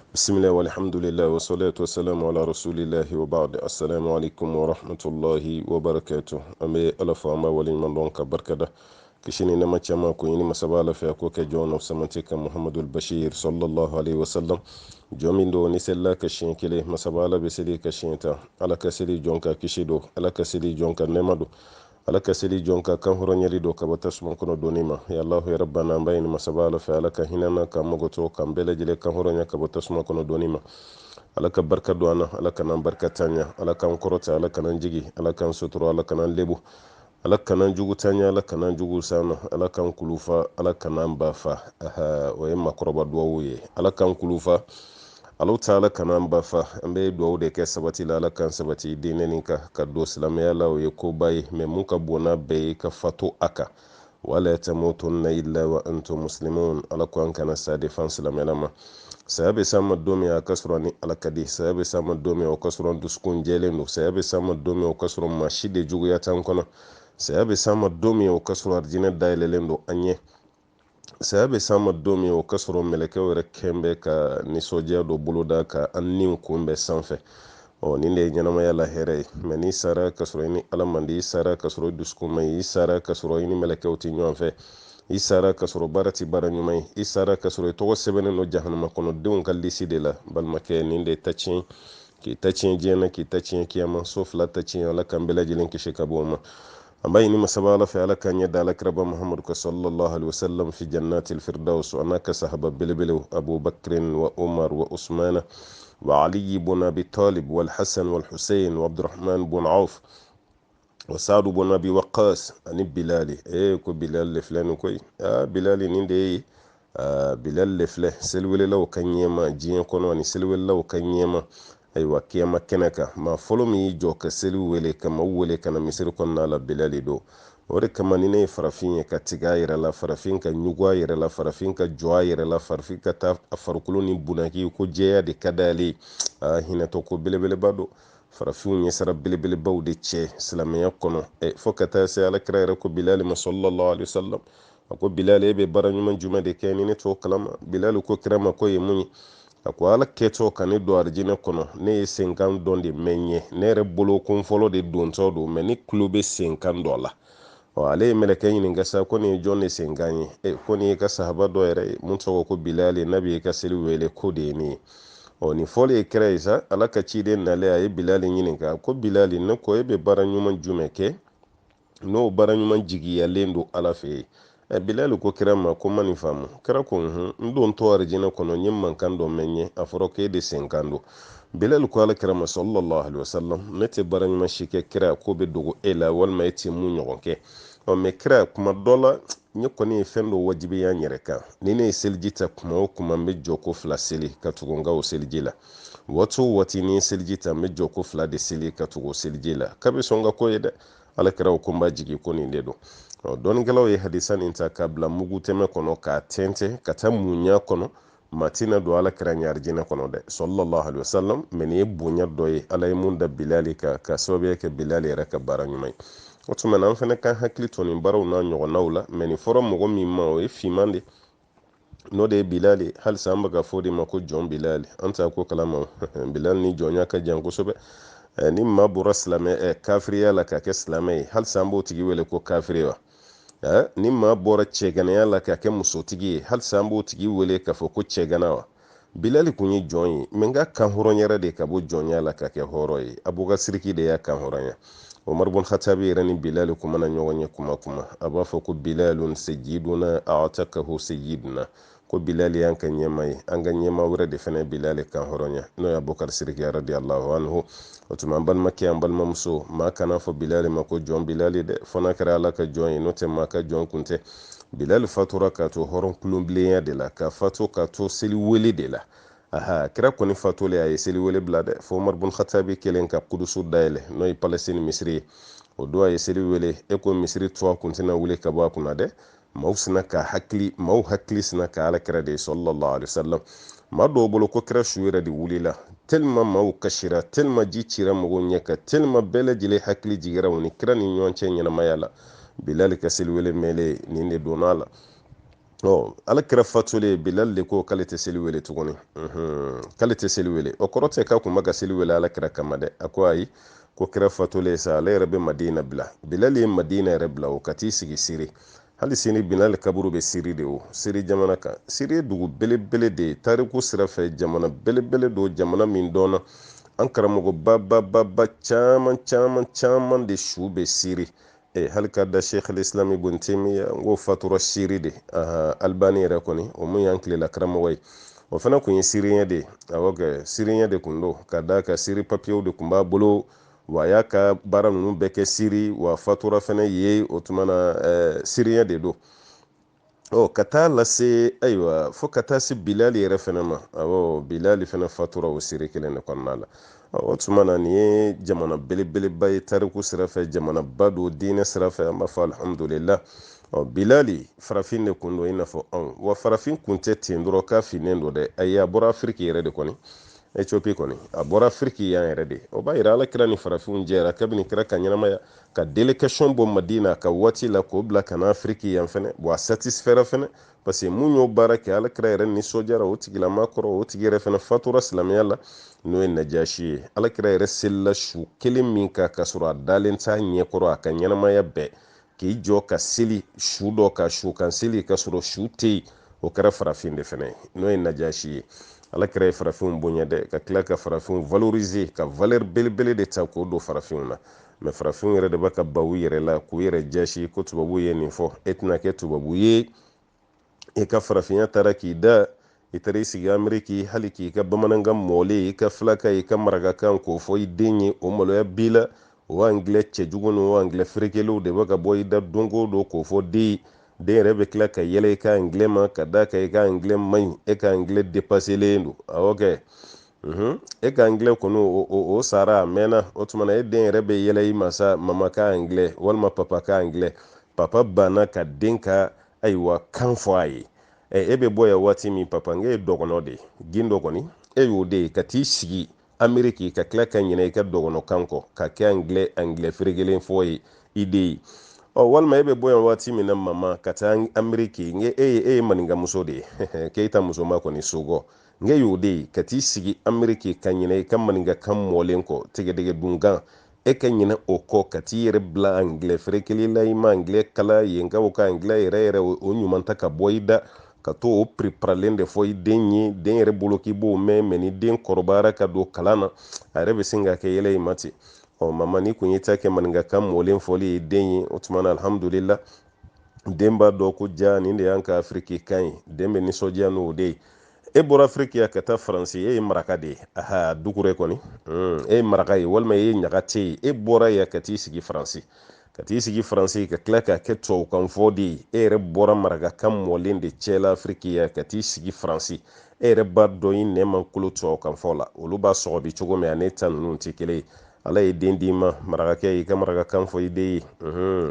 بسم الله والحمد لله والصلاة والسلام على رسول الله وبعد السلام عليكم ورحمة الله وبركاته أمي ألف أما ولي من دونك بركة كشيني نما تشما كويني مسابالة في أكوك جون وسمنتك محمد البشير صلى الله عليه وسلم جومين دو نسلا كشين كلي مسابالة بسلي كشينتا على كسلي جونكا كشيدو على كسلي جونكا نمدو ala ka seli jonka kan horo nyali do ka bata suman kono donima ya allah ya rabbana bayni masabala fa ala ka hinana ka mogoto kan bele jele kan horo nya ka bata suman kono donima ala ka barka duana ala ka nan barka tanya ala kan korota ala kan jigi ala kan suturo ala kan lebu ala kan jugu tanya ala kan jugu sana ala kan kulufa ala kan bafa aha o yemma koroba duwaye ala kan kulufa alau taala kanan bafa an bai duwawu da ke sabati la kan sabati dinin ka do silamaya la ya ko bai mai mun ka bona bai ka fato aka wala tamutunna illa wa antum muslimun ala ko an kana sa defan silamaya ma sayabe sama domi a kasron alakadi sayabe sama domi o kasron duskun jelen no sayabe sama domi o kasron mashide jugu ya tan kono sayabe sama domi o kasron arjina dailelen do anye sayabe sama domi o kasoro meleke wɛrɛ kɛnbɛ ka nisɔndiya dɔ boloda ka an niw kunbɛ sanfɛ nin de ye ɲɛnamaya la hɛrɛ ye mɛ n'i sara ka sɔrɔ i ni ala man di i sara ka sɔrɔ i dusukun man ɲi i sara ka sɔrɔ i ni mɛlɛkɛw tɛ ɲɔgɔn fɛ i sara ka sɔrɔ baara tɛ baara ɲuman ye i sara ka sɔrɔ i tɔgɔ sɛbɛnnen don jahanama kɔnɔ denw ka lisi de la balimakɛ nin de ye ta tiɲɛ k'i ta tiɲɛ diɲɛ na k'i ta tiɲɛ kiyama so fila ta tiɲɛ ala k'an bɛɛ lajɛlen kisi ka bɔ o ma amma ini masabala fi ala kan yadda ala kiraba muhammadu ka sallallahu alaihi wasallam fi jannatil firdaus wa naka sahaba bilbil abu bakrin wa umar wa usmana wa ali ibn abi talib wal hasan wal husayn wa abdurrahman ibn auf wa sa'd ibn abi waqqas ani bilali ko bilal leflan ko bilali ninde bilal lefle selwele law kan yema jiyan kono ni selwele law kan yema aywa kiyama keneka ma folo mi jo ka seli wele kama wele kana misiri kɔnɔna la bilali do o de kama ni ne ye farafin ye ka tiga yɛrɛ la farafin ka ɲugu a yɛrɛ la farafin ka jɔ a yɛrɛ la farafin ka taa a farikolo ni bunaki ko jɛya de ka d'ale hinɛtɔ ko belebeleba do farafinw ɲɛsara belebelebaw de cɛ silamɛya kɔnɔ fo ka taa se alakira yɛrɛ ko bilali ma sallallahu alaihi wasallam a ko bilali e bɛ baara ɲuman jumɛn de kɛ ni ne t'o kalama bilali ko kira ma ko ye mun ye a ko ala kɛtɔ ka ne don arijinɛ kɔnɔ ne ye senkan dɔn de mɛn ɲɛ ne yɛrɛ bolo kun fɔlɔ de dontɔ don mɛ ne tulo bɛ senkan dɔ la ale ye mɛlɛkɛ ɲininka sa ko nin ye jɔn de senkan ye ko nin ye ka sahaba dɔ yɛrɛ ye mun tɔgɔ ko bilali nabi ye ka seli wele ko de ye nin ye nin fɔli ye kɛra ye sa ala ka ciden nalen a ye bilali ɲininka ko bilali ne ko e bɛ baara ɲuman jumɛn kɛ n'o baara ɲuman jigiyalen don ala fɛ yen bilali ko kira ma ko ma nin faamu kira ko n don to arijinɛ kɔnɔ n ye mankan dɔ mɛn ye a fɔra ko e de senkan don bilali ko ala kira ma sallallahu alaihi wasallam ne tɛ baara ɲuman si kɛ kira ko bɛ dogo e la walima e tɛ mun ɲɔgɔn kɛ mɛ kira kuma dɔ la n kɔni ye fɛn dɔ wajibiya n yɛrɛ kan ni ne ye seliji ta kuma o kuma n bɛ jɔ ko fila seli ka tugu n ka o seliji la waati o waati ni ye seliji ta n bɛ jɔ ko fila de seli ka tugu o seliji la kabi sɔn ka ko ye dɛ ala kira ko n b'a jigi ko nin de don dɔnikɛlaw ye hadisa nin ta k'a bila mugu tɛmɛ kɔnɔ k'a tɛntɛn ka taa muɲa kɔnɔ matina don ala kira ɲɛ arijinɛ kɔnɔ dɛ sallallahu alaihi wasallam mɛ nin ye bonya dɔ ye ala ye mun da bilali kan ka sababuya kɛ bilali yɛrɛ ka baara ɲuman ye o tuma na an fana kan hakili to nin baaraw n'a ɲɔgɔnnaw la mɛ nin fɔra mɔgɔ min ma o ye fiman de n'o de ye bilali halisa an bɛ ka fɔ de ma ko jɔn bilali an t'a ko kalama bilali ni jɔnya ka jan kosɛbɛ ni maa bɔra silamɛ kafiriya la ka kɛ silamɛ ye halisa an b'o tigi wele ko kafiri wa ni maa bɔra cɛganaya la ka kɛ musotigi ye halisa an b'o tigi wele k'a fɔ ko cɛgana wa bilali kun ye jɔn ye mɛ n ka kan hɔrɔnyara de ka bɔ jɔnya la ka kɛ hɔrɔn ye abubakar de y'a kan hɔrɔnya umar bin khattabi yɛrɛ ni bilali kuma na ɲɔgɔn ye kuma a b'a fɔ ko bilalun sayyiduna a'takahu sayyiduna ko bilali y'an ka ɲɛma ye an ka ɲɛma wɛrɛ de fana bilali kan hɔrɔnya n'o ye abubakar sidiki radiyallahu anhu o tuma an balimakɛ an balimamuso maa kana fɔ bilali ma ko jɔn bilali dɛ fɔ n'a kɛra ala ka jɔn ye n'o tɛ maa ka jɔn kun tɛ bilali fatura k'a to hɔrɔn kulonbilenya de la ka fatu k'a to seli wele de la kira kɔni fatulen a ye seli wele bila dɛ fo umar bin khattabi kelen ka kudusu dayɛlɛ n'o ye palestine misiri ye o don a ye seli wele ko misiri tuwa kun tɛna wuli ka bɔ a kunna dɛ maaw hakili sina ka ala kira de ye sallallahu alaihi wasallam maa dɔw bolo ko kira su yɛrɛ de wulila tellement maaw kasira tellement ji cira mɔgɔw ɲɛ kan tellement bɛɛ lajɛlen hakili jigira o ni kira ni ɲɔgɔn cɛ ɲɛnamaya la bilali ka seli wele mɛlen nin de donna la ala kira fatule bilal le ko k'ale tɛ seli wele tuguni k'ale tɛ seli wele o kɔrɔ tɛ k'a kun bɛ ka seli wele ala kira kama dɛ a ko ayi ko kira fatule sa ale yɛrɛ bɛ madina bila bilal ye madina yɛrɛ bila o ka t'i sigi siri hali sini bilal kaburu bɛ siri de o siri jamana kan siri ye dugu belebele de ye tariku sira fɛ jamana belebele don jamana min dɔnna an karamɔgɔba caman de su bɛ siri hali ka da sheikh al-islam ibn taymiya ngo fatura siri de albani yɛrɛ kɔni o mun y'an tilela karamɔgɔ ye o fana kun ye siriɲɛ de awɔ kɛ siriɲɛ de kun don ka da ka siri papiyew de kun b'a bolo wa a y'a ka baara ninnu bɛɛ kɛ siri wa fatura fana ye o tuma na siriɲɛ de don ka taa lase ayiwa fo ka taa se bilali yɛrɛ fana ma awɔ bilali fana fatura o siri kelen de kɔnɔna la o tuma na nin ye jamana belebeleba ye tariku sira fɛ jamanaba don diinɛ sira fɛ an b'a fɔ alhamdulillah bilali farafin de kun don i n'a fɔ anw wa farafin kun tɛ ten dɔrɔn k'a finnen don dɛ ayi a bɔra afiriki yɛrɛ de kɔni Ethiopie kɔni a bɔra afiriki yan yɛrɛ de o b'a yira ala kira ni farafinw jɛra kabini kira ka ɲɛnamaya ka délégation bɔ madina ka waati la k'o bila ka na afiriki yan fɛnɛ wa a satisfɛra fɛnɛ parce que mun y'o baara kɛ ala kira yɛrɛ nisɔndiyara o tigilama kɔrɔ o tigi yɛrɛ fɛnɛ fatura silamɛya la n'o ye najashi ye ala kira yɛrɛ selila su kelen min kan ka sɔrɔ a dalen t'a ɲɛkɔrɔ a ka ɲɛnamaya bɛɛ k'i jɔ ka seli su dɔ ka su kan seli ka sɔrɔ su tɛ yen o kɛra farafin de fɛnɛ n'o ye najashi ye ala kira ye farafinw bonya dɛ ka tila ka farafinw valoriser ka valeur belebele de ta k'o don farafinw na mais farafinw yɛrɛ de b'a ka baw yɛrɛ la k'u yɛrɛ jasi ko tubabu ye nin fɔ e tɛna kɛ tubabu ye i ka farafinya taara k'i da i taara i sigi ameriki hali k'i ka bamanankan mɔlen i ka filaka i ka marakakan k'o fɔ i den ye o maloya b'i la o angilɛ cɛjugu ni o angilɛ ferekelew de bɛ ka bɔ i da don o don k'o fɔ den yɛrɛ bɛ tila ka yɛlɛ i ka angilɛ ma ka da ka i ka angilɛ man ɲi e ka angilɛ dépasselen don awɔ kɛ e ka angilɛ kɔni o sara a mɛnna o tuma na e den yɛrɛ bɛ yɛlɛ i ma sa mama ka angilɛ walima papa ka angilɛ papa banna ka den ka ayiwa kan fɔ a ye e bɛ bɔ yan waati min papa n ye dɔgɔnɔ de ye gindo kɔni e y'o de ye ka t'i sigi ameriki ka tila ka ɲinɛ i ka dɔgɔnɔ kan kɔ ka kɛ angilɛ ferekelen fɔ ye i de ye walima e bɛ bɔ yan waati min na mama ka taa ameriki n e ye maninkamuso de ye k'e muso ma kɔni sogɔ n y'o de ye ka t'i sigi ameriki ka ɲinɛ i ka maninkakan mɔlen kɔ tigɛdɛgɛ dunkan e ka ɲinɛ o kɔ ka t'i yɛrɛ bila angilɛ ferekelen la i ma angilɛ kala yenkaw ka angilɛ yɛrɛ o ɲuman ta ka bɔ i da ka to o preparalen de fɔ i den ye den yɛrɛ bolo k'i b'o mɛn mɛ ni den kɔrɔbayara ka don kalan na a yɛrɛ bɛ sin ka kɛ yɛlɛ i ma ten mama ni kun ye ta kɛ maninkakan mɔlen fɔli ye den ye o tuma na alhamdulillah den b'a dɔn ko ja nin de y'an ka afiriki kan ye den bɛ nisɔndiya n'o de ye e bɔra afiriki ya ka taa faransi e ye maraka de ye dugure kɔni e ye maraka ye walima e ye ɲaga te ye e bɔra ya ka t'i sigi faransi ka tila k'a kɛ tubabukan fɔ de ye e yɛrɛ bɔra marakakan mɔlen de cɛla afiriki ya ka t'i sigi faransi e yɛrɛ b'a dɔn i nɛ man kolo tubabukan fɔ la olu b'a sɔgɔbi cogo min a ne ta ninnu tɛ kelen ye ala ye den d'i ma marakakɛ i ka marakakan fɔ i den ye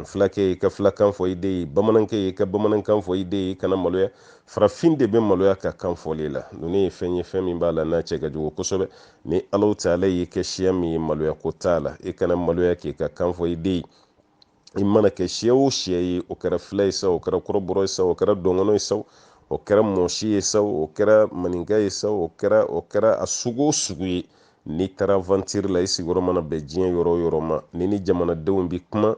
fulakɛ i ka fulakan fɔ i den ye bamanankɛ i ka bamanankan fɔ i den ye i kana maloya farafin de bɛ maloya ka kan fɔli la ninnu ye fɛn ye fɛn min b'a la n'a cɛ ka jugu kosɛbɛ ni ala ta ala y'i kɛ siya min ye maloya ko t'a la i kana maloya k'i ka kan fɔ i den ye i mana kɛ siya o siya ye o kɛra fila ye sa o kɛra kɔrɔbɔrɔ ye sa o kɛra dɔngɔnɔ ye sa o kɛra mɔsi ye sa o kɛra maninka ye sa o kɛra a sugu o sugu ye n'i taara aventure la i sigiyɔrɔ mana bɛn diɲɛ yɔrɔ o yɔrɔ ma ni jamanadenw bi kuma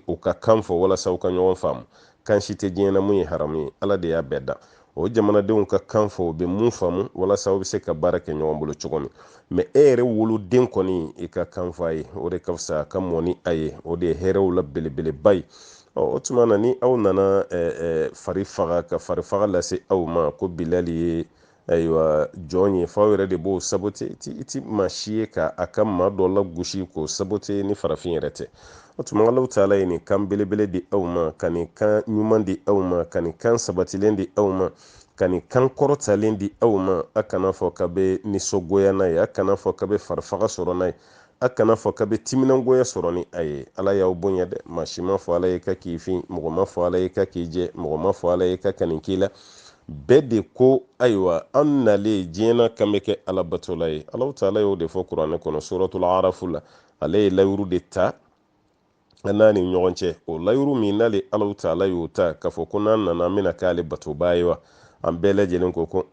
o ka kan fɔ walasa u ka ɲɔgɔn faamu kan si tɛ diɲɛ na mun ye haramu ye ala de y'a bɛɛ da o jamanadenw ka kan fɔ u bɛ mun faamu walasa u bɛ se ka baara kɛ ɲɔgɔn bolo cogo min mɛ e yɛrɛ woloden kɔni i ka kan fɔ a ye o de ka fisa a ka mɔ ni a ye o de ye hɛrɛw la belebeleba ye o tuma na ni aw nana fari faga ka fari faga lase aw ma ko bilali ye ayiwa jɔn ye f'aw yɛrɛ de b'o sabote i ti maa si ye k'a ka maa dɔ la gosi k'o sabote ni farafin yɛrɛ tɛ o tuma alaw taala ye nin kan belebele di aw ma ka nin kan ɲuman di aw ma ka nin kan sabatilen di aw ma ka nin kan kɔrɔtalen di aw ma a kana fɔ ka bɛ nisɔngoya n'a ye a kana fɔ ka bɛ farifaga sɔrɔ n'a ye a kana fɔ ka bɛ timinangoya sɔrɔ ni a ye ala y'aw bonya dɛ maa si ma fɔ ala ye ka k'i fin mɔgɔ ma fɔ ala ye ka k'i jɛ mɔgɔ ma fɔ ala ye ka nin k'i la bɛɛ de ko ayiwa an nalen diɲɛna kan bɛ kɛ ala batola ye alaw taala y'o de fɔ kuranɛ kɔnɔ suratul arafu la ale ye layiru de ta n'a ni ɲɔgɔn cɛ o layuru min n'ale Alahu Taala y'o ta k'a fɔ ko n'an nana an bɛna k'ale batoba ye wa an bɛɛ lajɛlen ko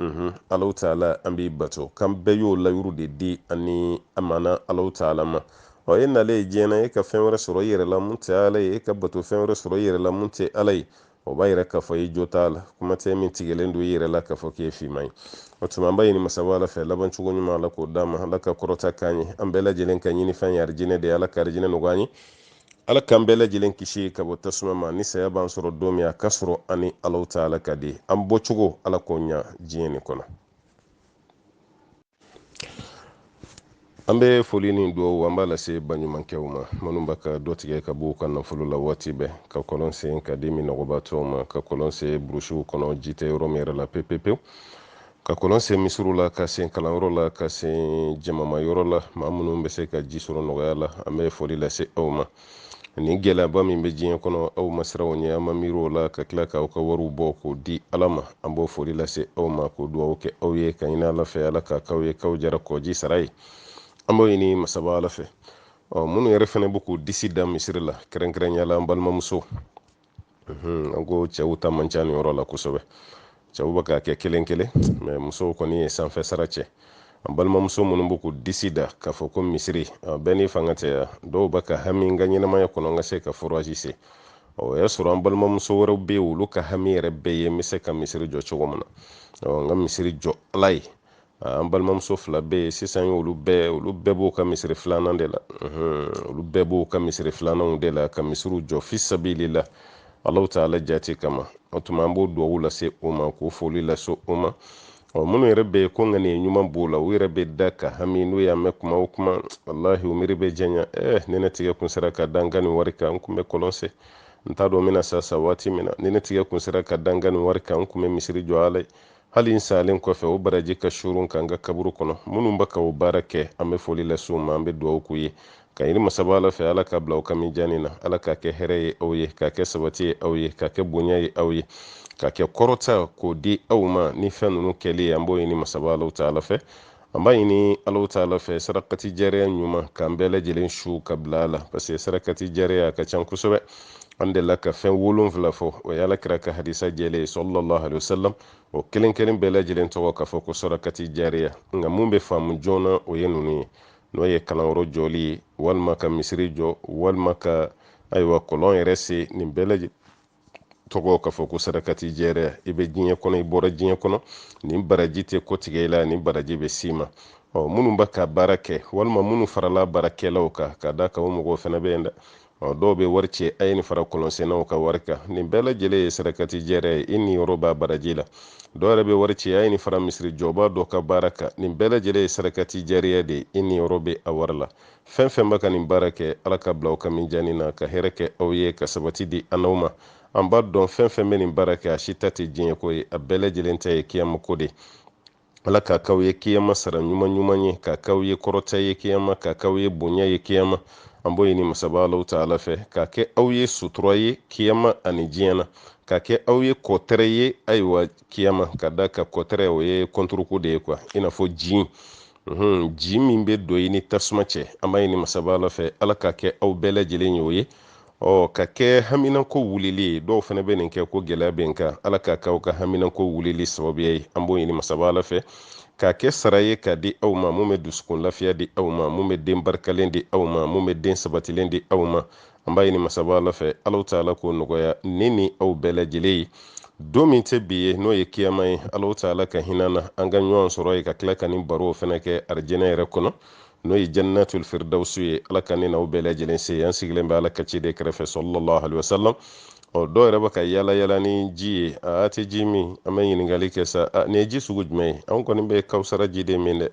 Alahu Taala an b'i bato k'an bɛɛ y'o layuru de di ani amana Alahu Taala ma e nalen diɲɛ na e ka fɛn wɛrɛ sɔrɔ i yɛrɛ la mun tɛ Ala ye e ka bato fɛn wɛrɛ sɔrɔ i yɛrɛ la mun tɛ Ala ye o b'a yira k'a fɔ i jo t'a la kuma tɛ min tigɛlen don i yɛrɛ la k'a fɔ k'i ye fiman ye o tuma an b'a ɲini Masaba Ala fɛ laban cogo ɲuman Ala k'o d'an ma Ala ka kɔrɔta k'an ye an bɛɛ lajɛlen ka ɲini fɛn ye arijinɛ de ye Ala ka arijinɛ nɔgɔya an ye Ala k'an bɛɛ lajɛlen kisi ka bɔ tasuma ma ni saya b'an sɔrɔ don min a ka sɔrɔ ani Alahu Taala ka di an bɔcogo Ala k'o ɲa diɲɛ nin kɔnɔ an bɛ foli ni dugawu an b'a lase baɲumankɛw ma minnu b'a ka dɔ tigɛ ka bɔ u ka nafolo la waati bɛɛ ka kɔlɔn sen ka di minɔgɔbaatɔw ma ka kɔlɔn sen burusiw kɔnɔ ji tɛ yɔrɔ min yɛrɛ la pepepewu ka kɔlɔn sen misiriw la ka sen kalanyɔrɔ la ka sen jamamayɔrɔ la maa minnu bɛ se ka ji sɔrɔ nɔgɔya la an bɛ foli lase aw ma ni gɛlɛyaba min bɛ diɲɛ kɔnɔ aw ma siran o ɲɛ an ma miiri o la ka tila k'aw ka wariw bɔ k'o di Ala ma an b'o foli lase aw ma k'o dugawu kɛ aw ye ka ɲini Ala fɛ Ala ka k'aw ye k'aw jara kɔji sara ye an b'o ɲini Masaba Ala fɛ minnu yɛrɛ fana bɛ k'u disi da misiri la kɛrɛnkɛrɛnya la an balimamuso an ko cɛw ta man ca nin yɔrɔ la kosɛbɛ cɛw bɛ k'a kɛ kelen kelen mais musow kɔni ye sanfɛ sara cɛ an balimamuso minnu bɛ k'u disi da k'a fɔ ko misiri bɛɛ ni fanga tɛ ya dɔw bɛ ka hami n ka ɲɛnamaya kɔnɔ n ka se ka forazi se o y'a sɔrɔ an balimamuso wɛrɛw bɛ yen olu ka hami yɛrɛ bɛɛ ye n bɛ se ka misiri jɔ cogo min na n ka misiri jɔ Ala ye an balimamuso fila bɛ yen sisan olu bɛɛ b'u ka misiri filanan de la olu bɛɛ b'u ka misiri filananw de la ka misiriw jɔ fi sabilila Alahu Taala jati kama o tuma an b'o dugawu lase o ma k'o foli lase o ma minnu yɛrɛ bɛ yen ko ŋaniya ɲuman b'o la u yɛrɛ bɛ da ka hami n'u y'a mɛn kuma o kuma wallahi u miiri bɛ janya ni ne tigɛ kun sera ka da n ka nin wari kan n kun bɛ kɔlɔn sen n t'a dɔn n bɛna sa waati min na ni ne tigɛ kun sera ka da n ka nin wari kan n kun bɛ misiri jɔ Ala ye hali n salen kɔfɛ o baraji ka surun ka n ka kaburu kɔnɔ minnu bɛ ka o baara kɛ an bɛ foli lase u ma an bɛ dugawu k'u ye ka ɲini Masaba Ala fɛ Ala ka bila aw ka mijaani na Ala k'a kɛ hɛrɛ ye aw ye k'a kɛ sabati ye aw ye k'a kɛ bonya ye aw ye k'a kɛ kɔrɔta k'o di aw ma ni fɛn ninnu kɛli ye an b'o ɲini Masaba Alahu Taala fɛ an b'a ɲini Alahu Taala fɛ sarakati jariya ɲuman k'an bɛɛ lajɛlen su ka bila a la parce que sarakati jariya a ka ca kosɛbɛ an delila ka fɛn 7 fɔ o ye Alakira ka hadisa jɛlen sallallahu alaihi wasallam o kelen kelen bɛɛ lajɛlen tɔgɔ k'a fɔ ko sarakati jariya nka mun bɛ faamu joona o ye ninnu ye n'o ye kalanyɔrɔ jɔli ye walima ka misiri jɔ walima ka ayiwa kɔlɔn yɛrɛ se nin bɛɛ lajɛlen tɔgɔ k'a fɔ ko sarakati jɛriya i bɛ diɲɛ kɔnɔ i bɔra diɲɛ kɔnɔ nin baraji tɛ ko tigɛ i la nin baraji bɛ s'i ma minnu bɛ ka baara kɛ walima minnu farala baarakɛlaw kan ka da kan o mɔgɔw fana bɛ yen dɛ dɔw bɛ wari ci a ye nin fara kɔlɔnsennaw ka wari kan nin bɛɛ lajɛlen ye sarakati jɛriya ye i ni yɔrɔ b'a baraji la dɔw yɛrɛ bɛ wari ci a ye nin fara misiri jɔba dɔ ka baara kan nin bɛɛ lajɛlen ye sarakati jɛriya de ye i ni yɔrɔ bɛ a wari la fɛn fɛn bɛ ka nin baara kɛ Ala ka bila aw ka mijaani na ka hɛrɛ kɛ aw ye ka sabati di an n'aw ma an b'a dɔn fɛn fɛn bɛ nin baara kɛ a si ta tɛ diɲɛ ko ye a bɛɛ lajɛlen ta ye kiyama ko de Ala k'a k'aw ye kiyama sara ɲuman ɲuman ye k'a k'aw ye kɔrɔta ye kiyama k'a k'aw ye bonya ye kiyama an b'o ɲini Masaba Alahu Taala fɛ k'a kɛ aw ye sutura ye kiyama ani diɲɛ na k'a kɛ aw ye kɔtɛrɛ ye ayiwa kiyama ka da ka kɔtɛrɛ o ye kɔnturuko de ye quoi i n'a fɔ ji ji min bɛ don i ni tasuma cɛ an b'a ɲini Masaba Ala fɛ Ala k'a kɛ aw bɛɛ lajɛlen ye o ye ka kɛ haminako wulili ye dɔw fana bɛ nin kɛ ko gɛlɛya bɛ n kan Ala k'a k'aw ka haminako wulili sababuya ye an b'o ɲini Masaba Ala fɛ k'a kɛ sara ye k'a di aw ma mun bɛ dusukun lafiya di aw ma mun bɛ den barikalen di aw ma mun bɛ den sabatilen di aw ma an b'a ɲini Masaba Ala fɛ Alahu Taala k'o nɔgɔya ne ni aw bɛɛ lajɛlen ye don min tɛ bi ye n'o ye kiyama ye Alahu Taala ka hinɛ na an ka ɲɔgɔn sɔrɔ ye ka tila ka nin barow fana kɛ arijinɛ yɛrɛ kɔnɔ n'o ye jannatul firdausi ye Ala ka ne n'aw bɛɛ lajɛlen se an sigilen bɛ Ala ka ciden kɛrɛfɛ sallallahu alaihi wasallam dɔw yɛrɛ bɛ ka yala yala ni ji ye a tɛ ji min an bɛ ɲininkali kɛ sa nin ye ji sugu jumɛn ye anw kɔni bɛ kawusara ji de min dɛ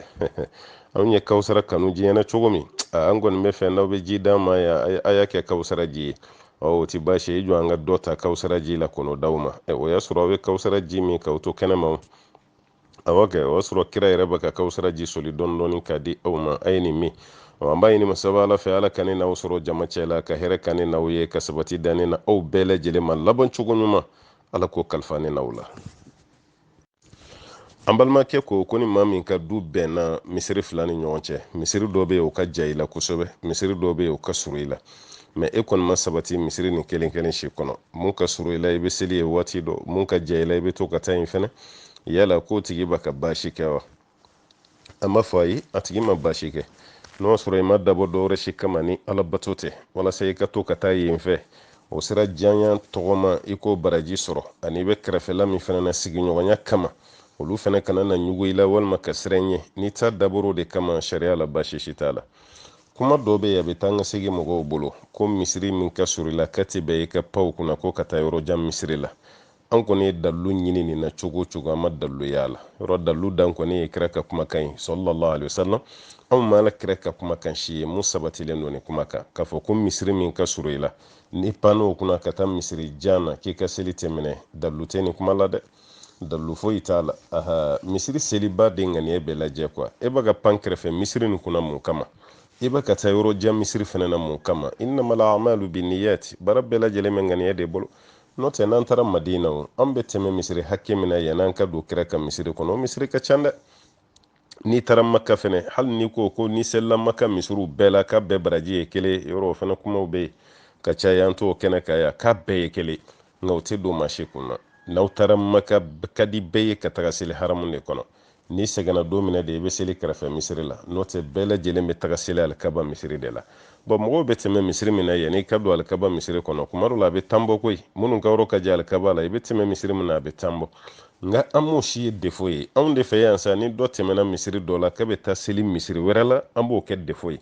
anw ye kawusara kanu diɲɛna cogo min an kɔni bɛ fɛ n'aw bɛ ji d'an ma a y'a kɛ kawusara ji ye o tɛ baasi ye i jɔ an ka dɔ ta kawusara ji la kɔnɔ d'aw ma o y'a sɔrɔ aw bɛ kawusara ji min k'aw to kɛnɛma awɔ kɛ o y'a sɔrɔ kira yɛrɛ bɛ ka kawusara ji soli dɔɔni dɔɔni k'a di aw ma a ye nin min an b'a ɲini Masaba Ala fɛ Ala ka ne n'aw sɔrɔ jama cɛ la ka hɛrɛ ka ne n'aw ye ka sabati da ne na aw bɛɛ lajɛlen ma laban cogo ɲuman Ala k'o kalifa ne n'aw la an balimakɛ ko ni maa min ka du bɛnna misiri fila ni ɲɔgɔn cɛ misiri dɔ bɛ yen o ka ja i la kosɛbɛ misiri dɔ bɛ yen o ka surun i la mais e kɔni ma sabati misiri nin kelen kelen si kɔnɔ mun ka suru i la i bɛ seli ye waati dɔ mun ka jɛ i la i bɛ to ka taa yen fɛnɛ yala k'o tigi b'a ka baasi kɛ wa a ma fɔ ayi a tigi ma baasi kɛ n'o sɔrɔ i ma dabɔ dɔwɛrɛ si kama ni alabato tɛ walasa i ka to ka taa yen fɛ o sera janya tɔgɔma i ko baraji sɔrɔ ani i bɛ kɛrɛfɛla min fana na sigiɲɔgɔnya kama olu fana kana na ɲugu i la walima ka siran ɲɛ n'i ta dabɔr'o de kama sariya la baasi si t'a la kuma dɔ bɛ yen a bɛ taa an ka segi mɔgɔw bolo ko misiri min ka surun i la ka ti bɛn i ka paw kunna ko ka taa yɔrɔjan misiri la an kɔni ye dalilu ɲini nin na cogo o cogo an ma dalilu y'a la yɔrɔ dalilu dan kɔni ye kira ka kumakan ye sallallahu alaihi wasallam anw ma ala kira ka kumakan si ye mun sabatilen don ni kumakan k'a fɔ ko misiri min ka surun i la ni pan'o kunna ka taa misiri jan na k'i ka seli tɛmɛnɛ dalilu tɛ nin kuma la dɛ dalilu foyi t'a la misiri seliba de ŋaniya bɛɛ lajɛ kuwa e b'a ka pan kɛrɛfɛ misiri nin kunna mun kama i b'a ka taa yɔrɔ jan misiri fana na mun kama innamal a'malu binniyat baara bɛɛ lajɛlen bɛ ŋaniya de bolo n'o tɛ n'an taara madina o an bɛ tɛmɛ misiri hakɛ min na yan'an ka don kira ka misiri kɔnɔ o misiri ka ca dɛ n'i taara maka fɛnɛ hali n'i ko n'i selila maka misiriw bɛɛ la k'a bɛɛ baraji ye kelen yɔrɔ o fɛnɛ kumaw bɛ yen ka caya an t'o kɛnɛ kan yan k'a bɛɛ ye kelen nka o tɛ don maa si kunna n'aw taara maka ka di bɛɛ ye ka taga seli haramu de kɔnɔ n'i sɛgɛnna don minɛ de i bɛ seli kɛrɛfɛ misiri la n'o tɛ bɛɛ lajɛlen bɛ taga seli alikaba misiri de la mɔgɔw bɛ tɛmɛ misiri min na yanni i ka don alikaba misiri kɔnɔ kuma dɔ la a bɛ tan bɔ koyi minnu ka yɔrɔ ka jan alikaba la i bɛ tɛmɛ misiri min na a bɛ tan bɔ nka an m'o si ye defo ye anw de fɛ yan sa ni dɔ tɛmɛna misiri dɔ la k'a bɛ taa seli misiri wɛrɛ la an b'o kɛ defo ye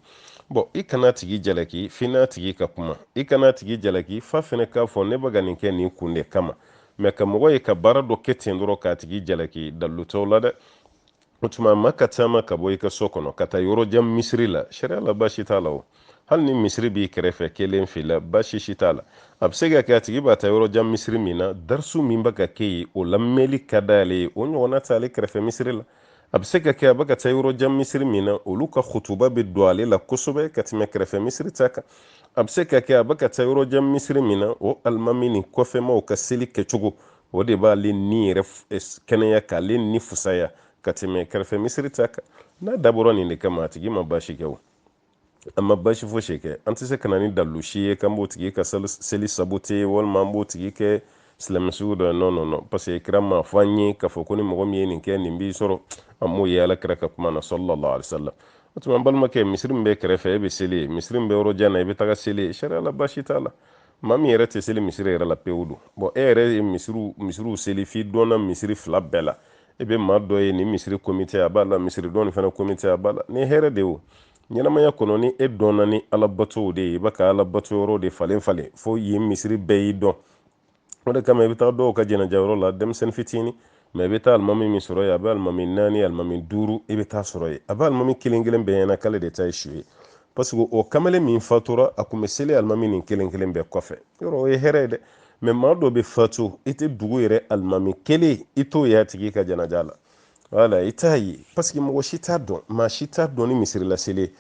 i kana tigi jalaki f'i n'a tigi ka kuma i kana tigi jalaki fa fɛnɛ k'a fɔ ne bɛ ka nin kɛ nin kun de kama mɛ ka mɔgɔ ye ka baara dɔ kɛ ten dɔrɔn k'a tigi jalaki dalilu t'o la dɛ o tuma ma ka taama ka bɔ i ka so kɔnɔ ka taa yɔrɔjan misiri la sariya la baasi t'a la o hali ni misiri b'i kɛrɛfɛ kelen f'i la baasi si t'a la a bɛ se ka kɛ a tigi b'a ta yɔrɔjan misiri min na darisu min bɛ ka kɛ yen o lamɛnli ka d'ale ye o ɲɔgɔnna t'ale kɛrɛfɛ misiri la a bɛ se ka kɛ a bɛ ka taa yɔrɔjan misiri min na olu ka hutuba bɛ don ale la kosɛbɛ ka tɛmɛ kɛrɛfɛ misiri ta kan a bɛ se ka kɛ a bɛ ka taa yɔrɔjan misiri min na o alimami nin kɔfɛmaw ka seli kɛcogo o de b'ale ni yɛrɛ kɛnɛya k'ale ni fusaya ka tɛmɛ kɛrɛfɛ misiri ta kan n'a dabɔra nin de kama a tigi ma baasi kɛ o a ma baasi fosi kɛ an tɛ se ka na ni dalilu si ye k'an b'o tigi ka seli sabote walima an b'o tigi kɛ silamɛ sugu dɔ ye non parce que kira ma fɔ an ye k'a fɔ ko ni mɔgɔ min ye nin kɛ nin b'i sɔrɔ an m'o ye ala kira ka kuma na sallallahu alaihi wasallam o tuma an balimakɛ misiri min bɛ kɛrɛfɛ e bɛ seli ye misiri min bɛ yɔrɔ jan na i bɛ taga seli ye sariya la baasi t'a la maa min yɛrɛ tɛ seli misiri yɛrɛ la pewu don e yɛrɛ ye misiriw seli f'i dɔnna misiri fila bɛɛ la e bɛ maa dɔ ye nin misiri komite a b'a la misiri dɔn nin fana komite a b'a la ni hɛrɛ de o ɲɛnamaya kɔnɔ ni e dɔnna ni alabatow de ye i b'a ka alabato yɔrɔ de falen fo yen misiri bɛɛ y'i dɔn o de kama i bɛ taa dɔw ka jɛnɛja yɔrɔ la denmisɛnnin fitinin mɛ i bɛ taa alimami min sɔrɔ yen a bɛ alimami 4 alimami 5 i bɛ taa sɔrɔ yen a bɛ alimami kelen kelen bɛɛ ɲɛna k'ale de ta ye su ye parce que o kamalen min fatura a tun bɛ seli alimami nin kelen kelen bɛɛ kɔfɛ yɔrɔ o ye hɛrɛ ye dɛ mɛ maa dɔ bɛ fatu i tɛ dugu yɛrɛ alimami kelen i t'o ye a tigi ka jɛnɛja la wala i t'a ye parce que mɔgɔ si t'a dɔn maa si t'a dɔn ni misiri la seli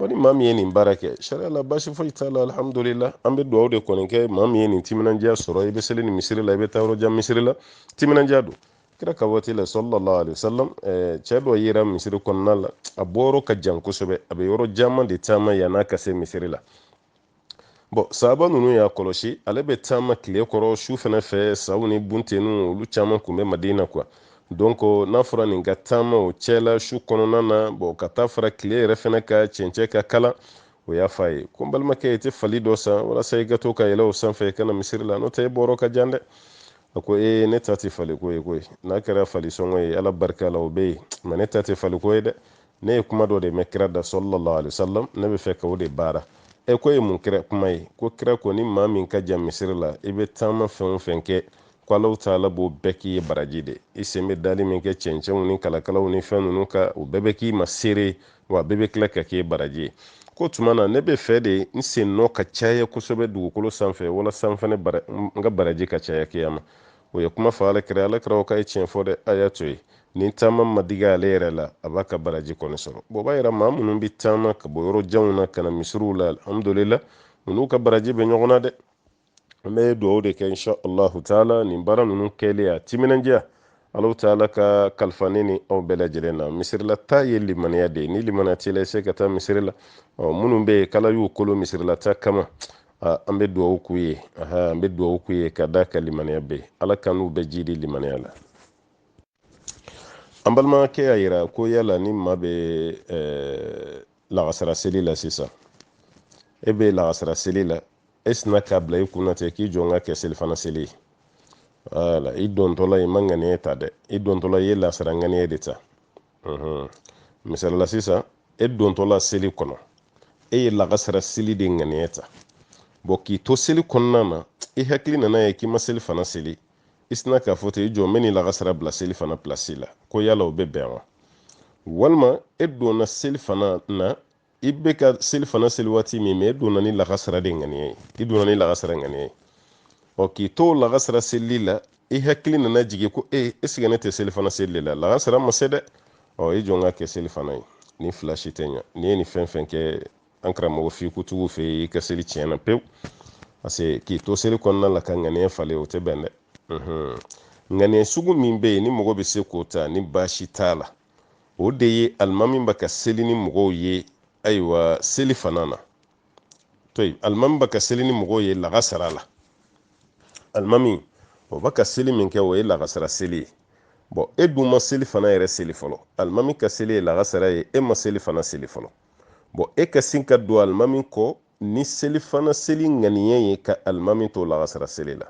ni maa min ye nin baara kɛ sariya la baasi foyi t'a la alhamdulillah an bɛ dugawu de kɔni kɛ maa min ye nin timinandiya sɔrɔ i bɛ seli ni misiri la i bɛ taa yɔrɔjan misiri la timinandiya don kira ka waati la sallallahu alaihi wasallam cɛ dɔ yera misiri kɔnɔna la a bɔyɔrɔ ka jan kosɛbɛ a bɛ yɔrɔ caman de taama yan'a ka se misiri la sahaba ninnu y'a kɔlɔsi ale bɛ taama tile kɔrɔ su fana fɛ saw ni buntennu olu caman tun bɛ madina quoi donc n'a fɔra nin ka taama o cɛla su kɔnɔna na ka taa fara tile yɛrɛ fana ka cɛncɛn ka kalan o y'a fɔ a ye ko n balimakɛ i tɛ fali dɔ san walasa i ka to ka yɛlɛ o sanfɛ i kana misiri la n'o tɛ e bɔrɔ ka jan dɛ a ko ne ta tɛ fali ko ye koyi n'a kɛra fali sɔngɔ ye ala barika la o bɛ yen mɛ ne ta tɛ fali ko ye dɛ ne ye kuma dɔ de mɛn kira da sallallahu alaihi wasallam ne bɛ fɛ ka o de baara ko ye mun kira kuma ye ko kira ko ni maa min ka jan misiri la i bɛ taama fɛn o fɛn kɛ ko Alahu taala b'o bɛɛ k'i ye baraji de i sen bɛ dali min kɛ cɛncɛnw ni kalakalaw ni fɛn ninnu ka o bɛɛ bɛ k'i ma seere wa a bɛɛ bɛ tila ka k'i baraji ye ko tuma na ne bɛ fɛ de n sen nɔ ka caya kosɛbɛ dugukolo sanfɛ walasa n fana n ka baraji ka caya kiyama o ye kuma fɔ alakira o ka ye tiɲɛ fɔ dɛ a y'a to ye ni taama ma digi ale yɛrɛ la a b'a ka baraji kɔni sɔrɔ o b'a yira maa minnu bɛ taama ka bɔ yɔrɔ janw na ka na misiriw la alhamdulillah u n'u ka baraji bɛ ɲɔgɔn na dɛ an bɛ dugawu de kɛ insha allahu taala nin baara ninnu kɛlen a timinandiya Alahu taala ka kalifa ne ni aw bɛɛ lajɛlen na misirila ta ye limaniya de ye ni limaniya t'i la i se ka taa misiri la minnu bɛ yen k'Ala y'u kolo misirila ta kama an bɛ duwawu k'u ye an bɛ duwawu k'u ye ka da ka limaniya bɛ ala ka n'u bɛ jidi limaniya la. An balimakɛ y'a yira ko yala ni maa bɛ lagasara seli la sisan, e bɛ lagasara seli la, e sina k'a bila i kunna ten k'i jɔ n ka kɛ selifana seli ye. Wala, i dontɔla i ma ŋaniya ta dɛ, i dontɔla i ye lasara ŋaniya de ta. Misali la sisan, e dontɔla seli kɔnɔ, e ye lagasara seli de ŋaniya ta. K'i to seli kɔnɔna na, i hakili nana ye k'i ma seli fana seli, i sina k'a fɔ ten i jɔ n bɛ ni lagasara bila seli fana pilasi la, ko yala o bɛ bɛn wa? Walima e donna seli fana na, i bɛ ka seli fana seli waati min mɛ e donna ni lagasara de ŋaniya ye, i donna ni lagasara ŋaniya ye. K'i to lagasara seli la, i hakili nana jigin ko est-ce que ne tɛ seli fana seli la, lagasara ma se dɛ. I jɔ n ka kɛ seli fana ye, ni fila si tɛ ɲa. Ni ye ni fɛn fɛn kɛ an karamɔgɔ fikutugu fɛ yen, i ka seli tiɲɛna pewu. Parce que k'i to seli kɔnɔna la ka ŋaniya falen o tɛ bɛn dɛ. Ŋaniya sugu min bɛ yen ni mɔgɔ bɛ se k'o ta ni baasi t'a la, o de ye alimami bɛ ka seli ni mɔgɔw ye ayiwa seli fana na. Alimami bɛ ka seli ni mɔgɔw ye lagasara la. Alimami o bɛ ka seli min kɛ o ye lagasara seli ye. E dun ma seli fana yɛrɛ seli fɔlɔ. Alimami ka seli ye lagasara ye, e ma seli fana seli fɔlɔ. E ka sin ka don alimami kɔ ni seli fana seli ŋaniya ye ka alimami to lagasara seli la.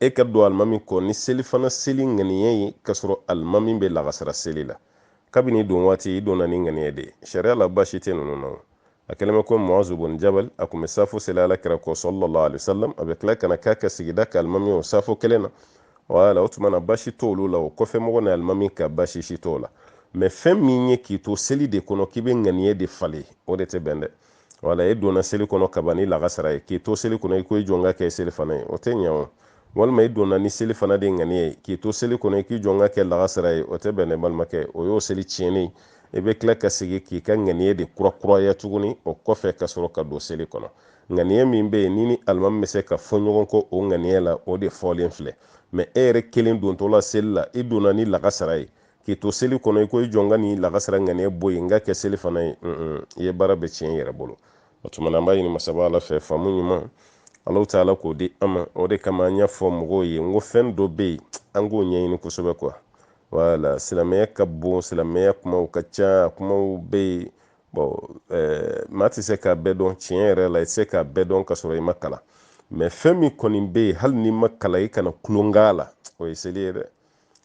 E ka don alimami kɔ ni seli fana seli ŋaniya ye ka sɔrɔ alimami bɛ lagasara seli la. Kabini don waati i donna ni ŋaniya de ye. Sariya la baasi tɛ ninnu na. A kɛlen bɛ ko Muazu bun Jabal, a kun bɛ safo seli alakira kɔ sallallahu alaihi wasallam, a bɛ tila kana k'a ka sigida ka alimami o safo kelen na. Wala, o tuma na baasi t'olu la, o kɔfɛ mɔgɔ ni alimami ka baasi si t'o la. Mais fɛn min ye k'i to seli de kɔnɔ k'i bɛ ŋaniya de falen, o de tɛ bɛn dɛ. Wala, e donna seli kɔnɔ ka ban ni lagasara ye, k'i to seli kɔnɔ i ko i jɔ n ka kɛ seli fana ye, o tɛ ɲa o. Walima i donna ni seli fana de ŋaniya ye, k'i to seli kɔnɔ i k'i jɔ n ka kɛ lagasara ye, o tɛ bɛn dɛ balimakɛ, o y'o seli tiɲɛnen. I bɛ tila ka segin k'i ka ŋaniya de kurakuraya tuguni o kɔfɛ ka sɔrɔ ka don seli kɔnɔ. Ŋaniya min bɛ yen ni alimami bɛ se ka fɔ ɲɔgɔn kɔ o ŋaniya la, o de fɔlen filɛ. Mais e yɛrɛ kelen dontɔla seli la, i donna ni lagasara ye, k'i to seli kɔnɔ i ko i jɔ n ka ni lagasara ŋaniya bɔ yen n ka kɛ seli fana ye, i ye baara bɛ tiɲɛ i yɛrɛ bolo. O tuma na an b'a ɲini masaba Ala fɛ faamu ɲuman Alahu Taala k'o di an ma. O de kama an y'a fɔ mɔgɔw ye n ko fɛn dɔ bɛ yen an k'o ɲɛɲini kosɛbɛ quoi. Wala, silamɛya ka bon, silamɛya kumaw ka ca, kumaw bɛ yen. Maa tɛ se k'a bɛɛ dɔn, tiɲɛ yɛrɛ la i tɛ se k'a bɛɛ dɔn ka sɔrɔ i ma kalan. Mais fɛn min kɔni bɛ yen hali n'i ma kalan i kana kulonga la, o ye seli ye dɛ.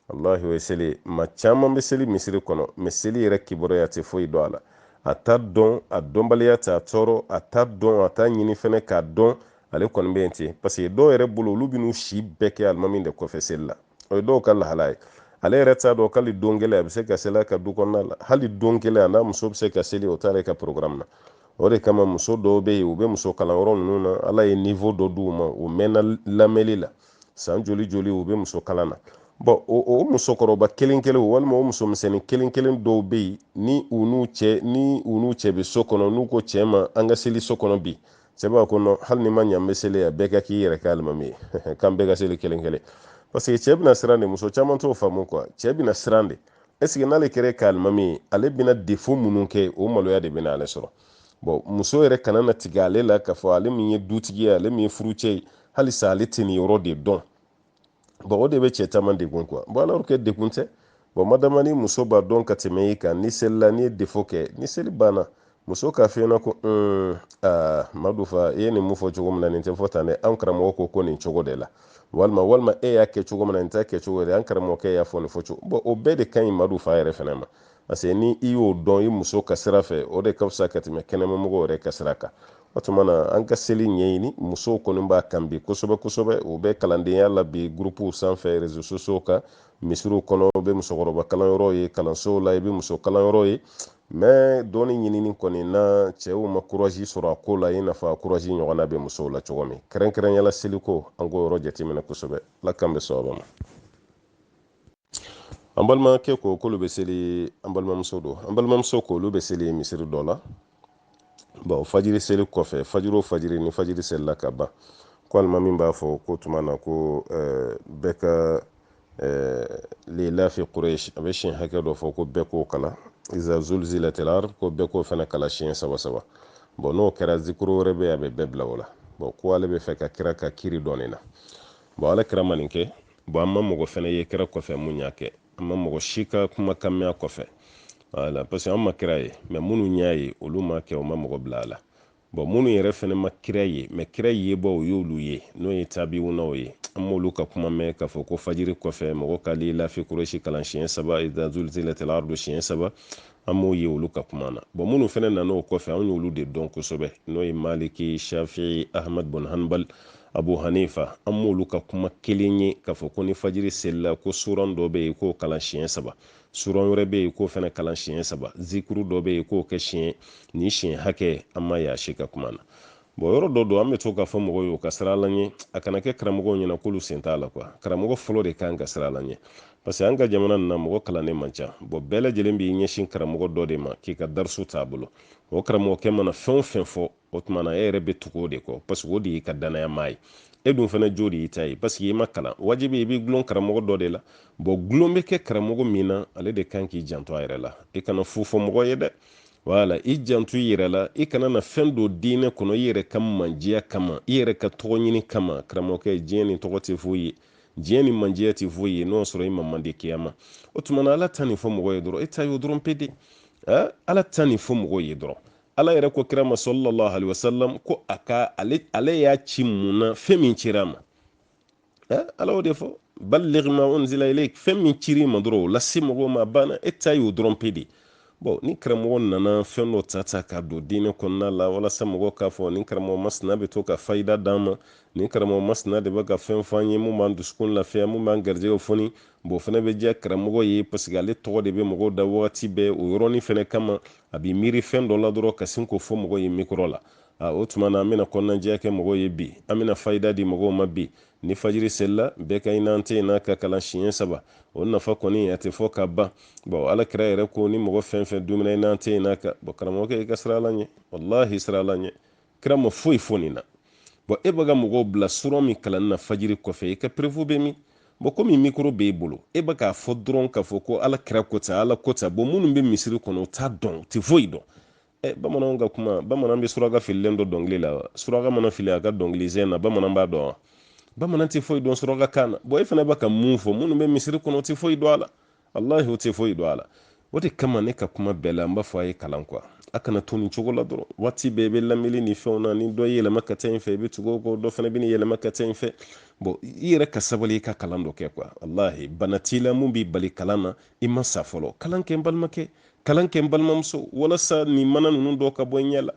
Wallahi o ye seli ye. Maa caman bɛ seli misiri kɔnɔ, mais seli yɛrɛ kibaruya tɛ foyi dɔn a la. A t'a dɔn, a dɔnbaliya t'a tɔɔrɔ, a t'a dɔn, a t'a ɲini fɛnɛ k'a dɔn, ale kɔni bɛ yen ten. Parce que dɔw yɛrɛ bolo olu bɛn'u si bɛɛ kɛ alimami de kɔfɛ seli la. O ye dɔw ka lahala ye. Ale yɛrɛ t'a dɔn k'ali don kelen a bɛ se ka seli a ka du kɔnɔna la. Hali don kelen a n'a muso bɛ se ka seli o t'ale ka programme na. O de kama muso dɔw bɛ yen u bɛ muso kalanyɔrɔ ninnu na, Ala ye niveau dɔ d'u ma, u mɛnna lamɛnli la. San joli joli u bɛ muso kalan na. O musokɔrɔba kelen kelen walima o musomisɛnnin kelen kelen dɔw bɛ yen ni u n'u cɛ bɛ so kɔnɔ n'u ko cɛ ma an ka seli so kɔnɔ bi, cɛ b'a ko non hali ni ma ɲɛ n bɛ seli yan bɛɛ ka k'i yɛrɛ kɛ alimami ye k'an bɛɛ ka seli kelen kelen. Parce que cɛ bɛna siran de, muso caman t'o faamu quoi. Cɛ bɛna siran de. Est ce que n'ale kɛra ka alimami ye ale bɛna défaut minnu kɛ o maloya de bɛna ale sɔrɔ. Muso yɛrɛ kana na tigɛ ale la k'a fɔ ale min ye dutigi ye, ale min ye furucɛ ye, halisa ale tɛ nin yɔrɔ de dɔn. O de bɛ cɛ caman degun quoi. Alors que degun tɛ. Madama ni muso b'a dɔn ka tɛmɛ i kan, ni seli la n'i ye défaut kɛ, ni seli banna, muso k'a f'i ɲɛna ko Madu fa i ye nin mun fɔ cogo min na nin tɛ fɔ tan dɛ, an karamɔgɔ ko nin cogo de la. Walima e y'a kɛ cogo min na nin tɛ kɛ cogo de, an karamɔgɔkɛ y'a fɔ nin fɔ cogo. O bɛɛ de ka ɲi Madu fa yɛrɛ fɛnɛ ma. Parce que ni i y'o dɔn i muso ka sira fɛ, o de ka fisa ka tɛmɛ kɛnɛmamɔgɔw yɛrɛ ka sira kan. O tuma na an ka seli ɲɛɲini, musow kɔni b'a kan bi kosɛbɛ kosɛbɛ. U bɛ kalandenya la bi groupew sanfɛ, réseaux sociaux kan, misiriw kɔnɔ u bɛ musokɔrɔba kalanyɔrɔ ye, kalansow la i bɛ muso kalanyɔrɔ ye. Mais dɔɔni ɲinini kɔni na cɛw ma courage sɔrɔ a ko la i n'a fɔ a courage ɲɔgɔnna bɛ musow la cogo min. Kɛrɛnkɛrɛnyala seliko an k'o yɔrɔ jateminɛ kosɛbɛ. Ala k'an bɛ sababa ma. An balimakɛ ko k'olu bɛ seli, an balimamuso don. An balimamuso ko olu bɛ seli misiri dɔ la. Fajiri seli kɔfɛ, fajiri ni fajiri selila ka ban, ko alimami b'a fɔ ko tuma na ko bɛɛ ka lilafi Quraish a bɛ siɲɛ hakɛ dɔ fɔ ko bɛɛ k'o kala, iza zulzilatil ard ko bɛɛ k'o fana kala siɲɛ 3 3. N'o kɛra zikuru wɛrɛ bɛ yen a bɛ bɛɛ bila o la. bon ko ale be fɛ ka kira ka kiri dɔɔni na bon ala kira manin kɛ bon amma mɔgɔ fɛnɛ ye kira kɔfɛ mun y'a kɛ amma mɔgɔ si ka kuma kamya kɔfɛ voilà parce que amma kira ye mais munu ɲa ye olu ma kɛ o ma mɔgɔ bila ala bon munu yɛrɛ fɛnɛ ma kira ye mais kira ye bɔ o y'olu ye n'o ye tabiunaw ye amma olu ka kuma mɛn ka fɔ ko fajiri kɔfɛ mɔgɔ ka li lafi kureshi kalan siɲɛ 3 idha zulzilatil ardu siɲɛ 3 an m'o ye olu ka kuma na bon minnu fɛnɛ nana o kɔfɛ an y'olu de dɔn kosɛbɛ n'o ye maliki shafi'i ahmad bin hanbal abu hanifa an m'olu ka kuma kelen ye k'a fɔ ko ni fajiri selila ko suran dɔ bɛ yen k'o kalan siɲɛ 3 suran wɛrɛ bɛ yen k'o fɛnɛ kalan siɲɛ 3 zikuru dɔ bɛ yen k'o kɛ siɲɛ ni siɲɛ hakɛ an ma y'a si ka kuma na bon yɔrɔ dɔ don an bɛ to k'a fɔ mɔgɔw ye o ka sira la ɲɛ a kana kɛ karamɔgɔw ɲɛna k'olu sen t'a la quoi karamɔgɔ fɔlɔ de kan ka sira la ɲɛ parce que an ka jamana nin na mɔgɔ kalannen man ca bon bɛɛ lajɛlen b'i ɲɛsin karamɔgɔ dɔ de ma k'i ka darisu t'a bolo o karamɔgɔkɛ mana fɛn o fɛn fɔ o tuma na e yɛrɛ bɛ tugu o de kɔ parce que o de y'i ka danaya maa ye e dun fana jo de y'i ta ye parce que i ma kalan wajibi i bɛ gulon karamɔgɔ dɔ de la bon gulon bɛ kɛ karamɔgɔ min na ale de kan k'i janto a yɛrɛ la i kana fu fɔ mɔgɔ ye dɛ wala i janto i yɛrɛ la i kana na fɛn dɔ diinɛ kɔnɔ i yɛrɛ ka manjiya kama i yɛrɛ ka tɔgɔ ɲini kama karamɔgɔkɛ diɲɛ ni tɔgɔ tɛ foyi ye diɲɛ ni manjiya tɛ foyi ye n'o sɔrɔ i ma mandi kiyama o tuma na ala ta nin fɔ mɔgɔ ye dɔrɔn e ta y'o dɔrɔn pe de ala ta nin fɔ mɔgɔ ye dɔrɔn ala yɛrɛ ko kira ma sallallahu alaihi wasallam ko a ka ale y'a ci mun na fɛn min cira a ma ala o de fɔ balligh ma unzila ilayk fɛn min cir'i ma dɔrɔn o lase mɔgɔw ma a banna e ta y'o dɔrɔn pe de bon ni karamɔgɔ nana fɛn dɔ ta ka don diinɛ kɔnɔna la walasa mɔgɔ k'a fɔ ni karamɔgɔ masina bɛ to ka fayida d'an ma ni karamɔgɔ masina de bɛ ka fɛn fɔ an ye mun b'an dusukun lafiya mun b'an garijɛgɛw fɔni bon o fana bɛ diya karamɔgɔ ye parce que ale tɔgɔ de bɛ mɔgɔw da wagati bɛɛ o yɔrɔnin fana kama a bɛ miiri fɛn dɔ la dɔrɔn ka sin k'o fɔ mɔgɔ ye mikɔrɔ la o tuma na an bɛna kɔnɔnajɛya kɛ mɔgɔw ye bi an bɛna fayida di mɔgɔw ma bi ni fajiri selila bɛɛ ka ɲinan tɛ n'a ka kalan siɲɛ 3 o nafa kɔni a tɛ fɔ ka ban bon ala kira yɛrɛ ko ni mɔgɔ fɛn fɛn dumina ɲinan tɛ n'a ka bon karamɔgɔkɛ i ka sira la ɲɛ wallahi sira la ɲɛ kira ma foyi fɔ nin na bon e bɛ ka mɔgɔw bila suran min kalan na fajiri kɔfɛ i ka prévu bɛ min bon komi mikoro b'e bolo e bɛ k'a fɔ dɔrɔn k'a fɔ ko ala kira ko ta ala ko ta bon minnu bɛ misiri kɔnɔ o t'a dɔn u tɛ foyi dɔn bamananw ka kuma bamanan bɛ suraka fililen dɔ dɔnkili la wa suraka mana fili a ka dɔnkili zɛn na bamanan b'a dɔn wa bamanan tɛ foyi dɔn suraka kan na bon e fana bɛ ka mun fɔ minnu bɛ misiri kɔnɔ o tɛ foyi dɔn a la wallahi o tɛ foyi dɔn a la o de kama ne ka kuma bɛɛ la n b'a fɔ a ye kalan quoi a kana to nin cogo la dɔrɔn waati bɛɛ i bɛ lamɛnni ni fɛnw na ni dɔ ye yɛlɛma ka taa in fɛ i bɛ tugu o kɔ dɔ fana bɛ ni yɛlɛma ka taa in fɛ bon i yɛrɛ ka sabali i ka kalan dɔ kɛ quoi wallahi bana t'i la mun b'i bali kalan na i ma sa fɔlɔ kalan kɛ n balimakɛ kalan kɛ n balimamuso walasa nin mana ninnu dɔ ka bɔ n ɲɛ la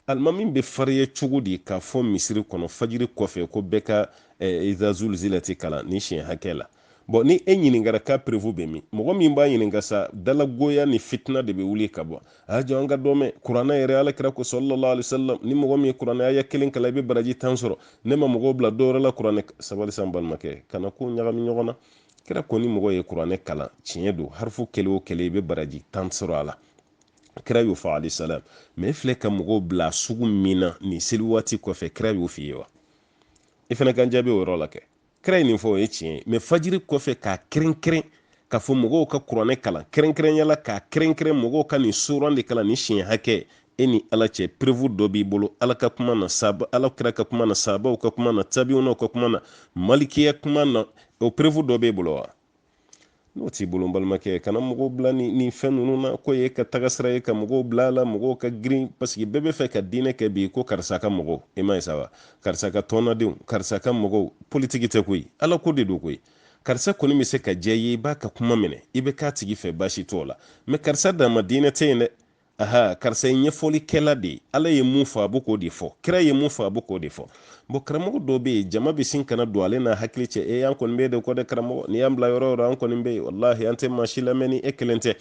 alimami bɛ farinya cogo di k'a fɔ misiri kɔnɔ fajiri kɔfɛ ko bɛɛ ka idha zulzilati kalan ni siɲɛ hakɛ la bon ni e ɲininkara k'a prévu bɛ min mɔgɔ min b'a ɲininka sa dalagoya ni fitina de bɛ wuli ka bɔ a jɔ an ka dɔn mɛn kuranɛ yɛrɛ ala kira ko sallallahu alaihi wasallam ni mɔgɔ min ye kuranɛ aya kelen kalan i bɛ baraji 10 sɔrɔ ne ma mɔgɔw bila dɔwɛrɛ la kuranɛ sabali san balimakɛ kana ko ɲagami ɲɔgɔn na kira ko ni mɔgɔ ye kuranɛ kalan tiɲɛ don harifu kelen o kelen i bɛ baraji 10 sɔrɔ a la kira y'o fɔ alayhi salam mais filɛ ka mɔgɔw bila sugu min na nin seli waati kɔfɛ kira y'o f'i ye wa i fana kan jaabi o yɔrɔ la kɛ kira ye nin fɔ o ye tiɲɛ ye mais fajiri kɔfɛ k'a kɛrɛnkɛrɛn k'a fɔ mɔgɔw ka kuranɛ kalan kɛrɛnkɛrɛnyala k'a kɛrɛnkɛrɛn mɔgɔw ka nin suran de kalan ni siɲɛ hakɛ e ni ala cɛ prévu dɔ b'i bolo ala ka kuma na ala kira ka kuma na sahabaw ka kuma na tabiunaw ka kuma na malikiya kuma na o prévu dɔ b'e bolo wa n'o t'i bolo n balimakɛ kana mɔgɔw bila ni fɛn ninnu na ko ye ka taga sira ye ka mɔgɔw bila a la mɔgɔw ka girin parce que bɛɛ bɛ fɛ ka diinɛ kɛ bi ko karisa ka mɔgɔw i ma ye sa wa karisa ka tɔnnadenw karisa ka mɔgɔw politiki tɛ koyi ala ko de don koyi karisa kɔni bɛ se ka diya ye i b'a ka kuma minɛ i bɛ k'a tigi fɛ baasi t'o la mais karisa dan ma diinɛ tɛ yen dɛ aha karisa ye ɲɛfɔlikɛla de ye ala ye mun fɔ a bɛ k'o de fɔ kira ye mun fɔ a bɛ k'o de fɔ bon karamɔgɔ dɔw bɛ yen jama bɛ sin kana don ale n'a hakili cɛ an kɔni bɛ de kɔ dɛ karamɔgɔ ni y'an bila yɔrɔ o yɔrɔ an kɔni bɛ yen wallahi an tɛ maa si lamɛn ni e kelen tɛ